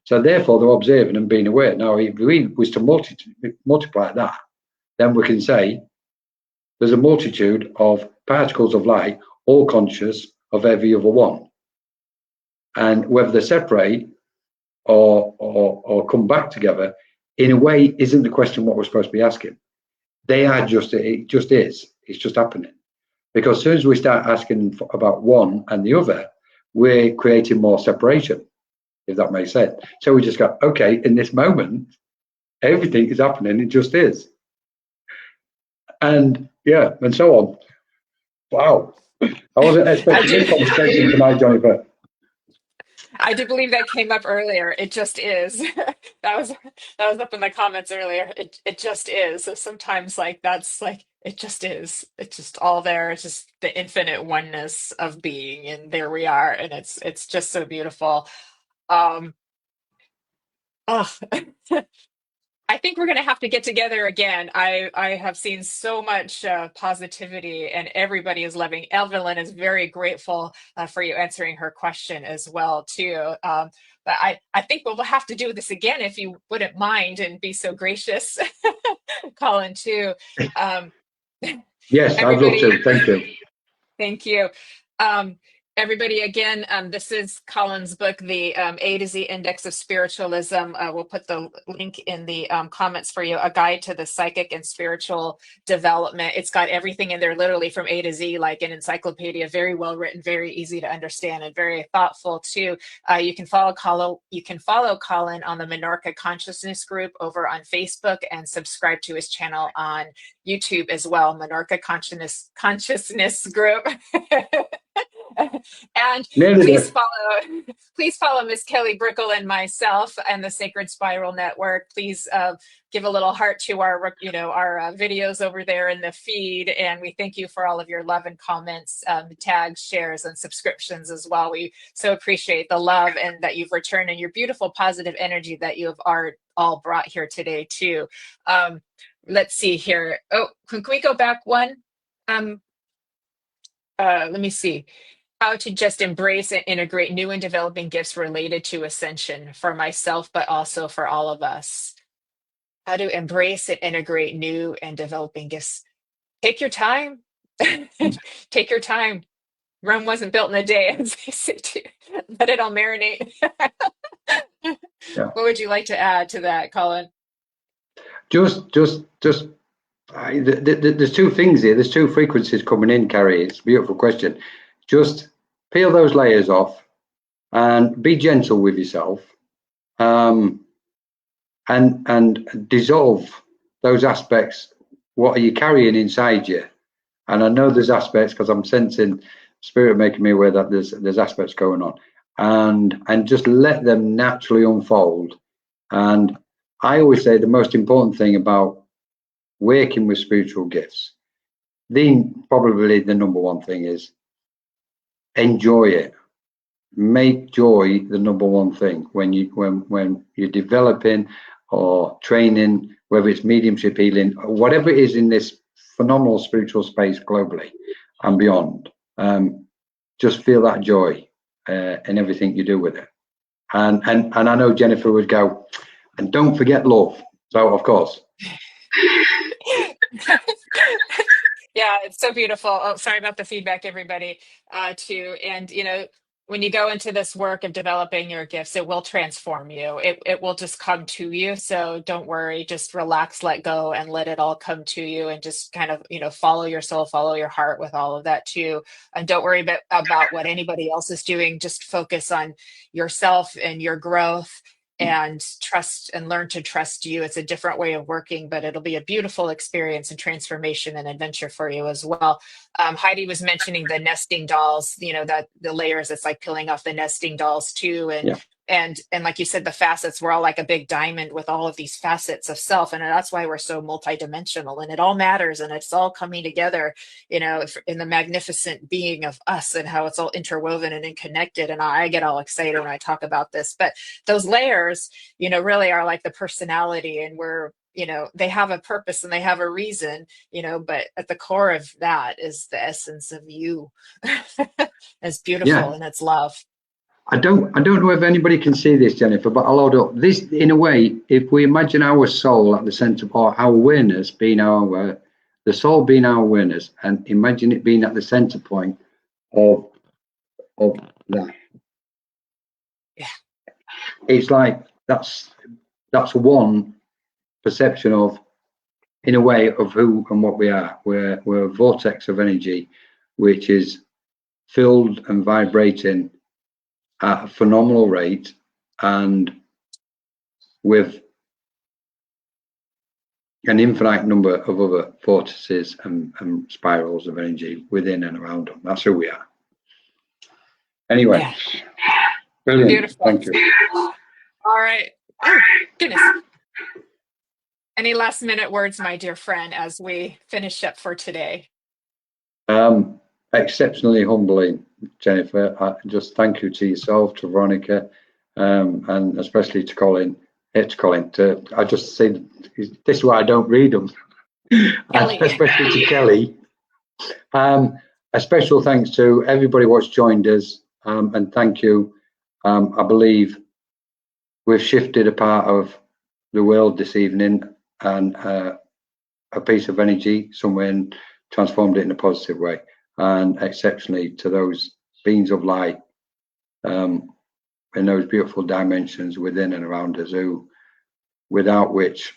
So therefore they're observing and being aware. Now, if we was to multiply that, then we can say there's a multitude of particles of light, all conscious of every other one. And whether they separate or come back together in a way, isn't the question what we're supposed to be asking. They are just, it just is. It's just happening. Because as soon as we start asking about one and the other, we're creating more separation, if that makes sense. So we just go, okay, in this moment, everything is happening. It just is. And yeah, and so on. Wow. I wasn't expecting this conversation tonight, Jennifer. I do believe that came up earlier. It just is. that was up in the comments earlier. It just is. So sometimes like that's like it just is. It's just all there. It's just the infinite oneness of being, and there we are. And it's just so beautiful. Um, oh, I think we're going to have to get together again. I have seen so much positivity, and everybody is loving. Evelyn is very grateful for you answering her question as well too. But I think we'll have to do this again if you wouldn't mind and be so gracious, Colin too. Um, Yes, I'd love everybody. to. Thank you. Thank you. Um, everybody, again, this is Colin's book, The A to Z Index of Spiritualism. We'll put the link in the comments for you, A Guide to the Psychic and Spiritual Development. It's got everything in there, literally from A to Z, like an encyclopedia, very well written, very easy to understand, and very thoughtful too. You can follow Colin on the Menorca Consciousness group over on Facebook, and subscribe to his channel on YouTube as well, Menorca Consciousness Group. And Nearly please there. follow Miss Kelly Brickle and myself and the Sacred Spiral Network. Please give a little heart to our videos over there in the feed, and we thank you for all of your love and comments, tags, shares, and subscriptions as well. We so appreciate the love and that you've returned, and your beautiful positive energy that you have all brought here today too. Let's see here. Oh, can we go back one? Let me see. How to just embrace and integrate new and developing gifts related to ascension for myself, but also for all of us. How to embrace and integrate new and developing gifts. Take your time. Take your time. Rome wasn't built in a day, as they say too. Let it all marinate. Yeah. What would you like to add to that, Colin? Just there's two things here. There's two frequencies coming in, Carrie. It's a beautiful question. Just peel those layers off and be gentle with yourself, and dissolve those aspects. What are you carrying inside you? And I know there's aspects, because I'm sensing spirit making me aware that there's aspects going on, and just let them naturally unfold. And I always say the most important thing about working with spiritual gifts, probably the number one thing is enjoy it. Make joy the number one thing when you're developing or training, whether it's mediumship, healing, or whatever it is in this phenomenal spiritual space globally and beyond. Just feel that joy in everything you do with it. And I know Jennifer would go, and don't forget love. So of course. Yeah, it's so beautiful. Oh, sorry about the feedback, everybody, too. And, when you go into this work of developing your gifts, it will transform you. It will just come to you. So don't worry, just relax, let go, and let it all come to you, and just kind of, follow your soul, follow your heart with all of that too. And don't worry about what anybody else is doing. Just focus on yourself and your growth, and trust, and learn to trust you. It's a different way of working, but it'll be a beautiful experience and transformation and adventure for you as well. Heidi was mentioning the nesting dolls, that the layers, it's like peeling off the nesting dolls too. And Yeah. and like you said, the facets, we're all like a big diamond with all of these facets of self. And that's why we're so multidimensional, and it all matters, and it's all coming together, in the magnificent being of us, and how it's all interwoven and connected. And I get all excited when I talk about this, but those layers, really are like the personality, and they have a purpose and they have a reason, but at the core of that is the essence of you. It's beautiful. Yeah. And it's love. I don't know if anybody can see this, Jennifer, but I'll hold up. This, in a way, if we imagine our soul at the center, or our awareness being the soul being our awareness, and imagine it being at the center point of that. Yeah. It's like that's one perception of, in a way, of who and what we are. We're a vortex of energy, which is filled and vibrating at a phenomenal rate, and with an infinite number of other vortices and spirals of energy within and around them. That's who we are. Anyway, Yeah. Brilliant. Beautiful. Thank you. All right. Oh, goodness. Any last minute words, my dear friend, as we finish up for today? Exceptionally humbling, Jennifer. Just thank you to yourself, to Veronica, and especially to Colin. I just say this is why I don't read them. Especially to Kelly. A special thanks to everybody what's joined us, and thank you. I believe we've shifted a part of the world this evening, and a piece of energy somewhere, and transformed it in a positive way. And exceptionally to those beings of light, in those beautiful dimensions within and around us, who, without which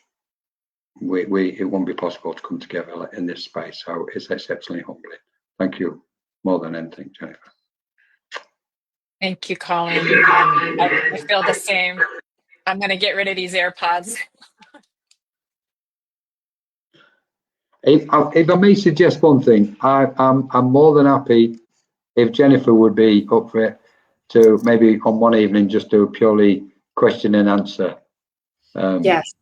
it won't be possible to come together in this space. So it's exceptionally humbling. Thank you more than anything, Jennifer. Thank you, Colin. I feel the same. I'm going to get rid of these AirPods. If I may suggest one thing, I'm more than happy if Jennifer would be up for it to maybe on one evening just do a purely question and answer. Yes.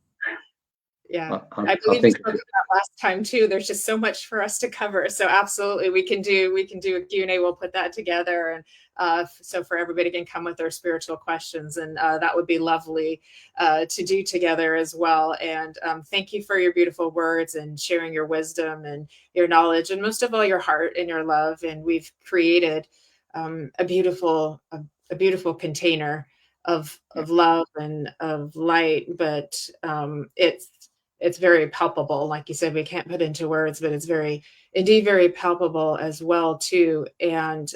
Yeah, I believe we spoke about that last time too. There's just so much for us to cover. So absolutely, we can do a Q&A. We'll put that together, and so for everybody can come with their spiritual questions, and that would be lovely to do together as well. And thank you for your beautiful words and sharing your wisdom and your knowledge, and most of all your heart and your love. And we've created a beautiful container of love and of light, but it's very palpable. Like you said, we can't put into words, but it's indeed very palpable as well too. And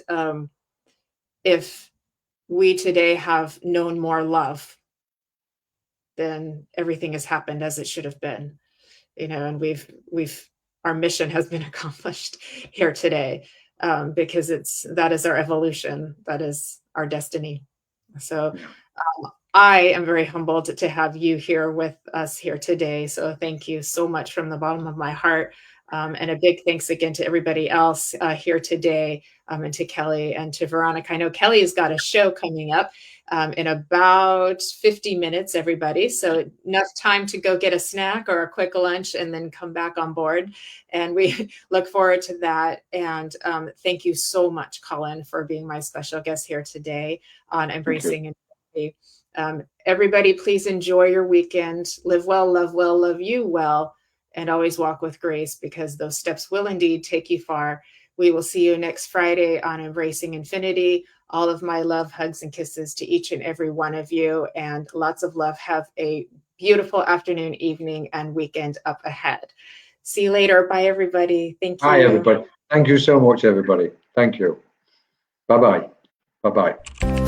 if we today have known more love, then everything has happened as it should have been, and our mission has been accomplished here today, because that is our evolution, that is our destiny. So I am very humbled to have you here with us here today. So thank you so much from the bottom of my heart. And a big thanks again to everybody else here today, and to Kelly and to Veronica. I know Kelly has got a show coming up in about 50 minutes, everybody. So enough time to go get a snack or a quick lunch and then come back on board. And we look forward to that. And thank you so much, Colin, for being my special guest here today on Embracing Infinity. Everybody, please enjoy your weekend. Live well, love you well, and always walk with grace, because those steps will indeed take you far. We will see you next Friday on Embracing Infinity. All of my love, hugs, and kisses to each and every one of you, and lots of love. Have a beautiful afternoon, evening, and weekend up ahead. See you later. Bye, everybody. Thank you. Bye, everybody. Thank you so much, everybody. Thank you. Bye-bye. Bye-bye.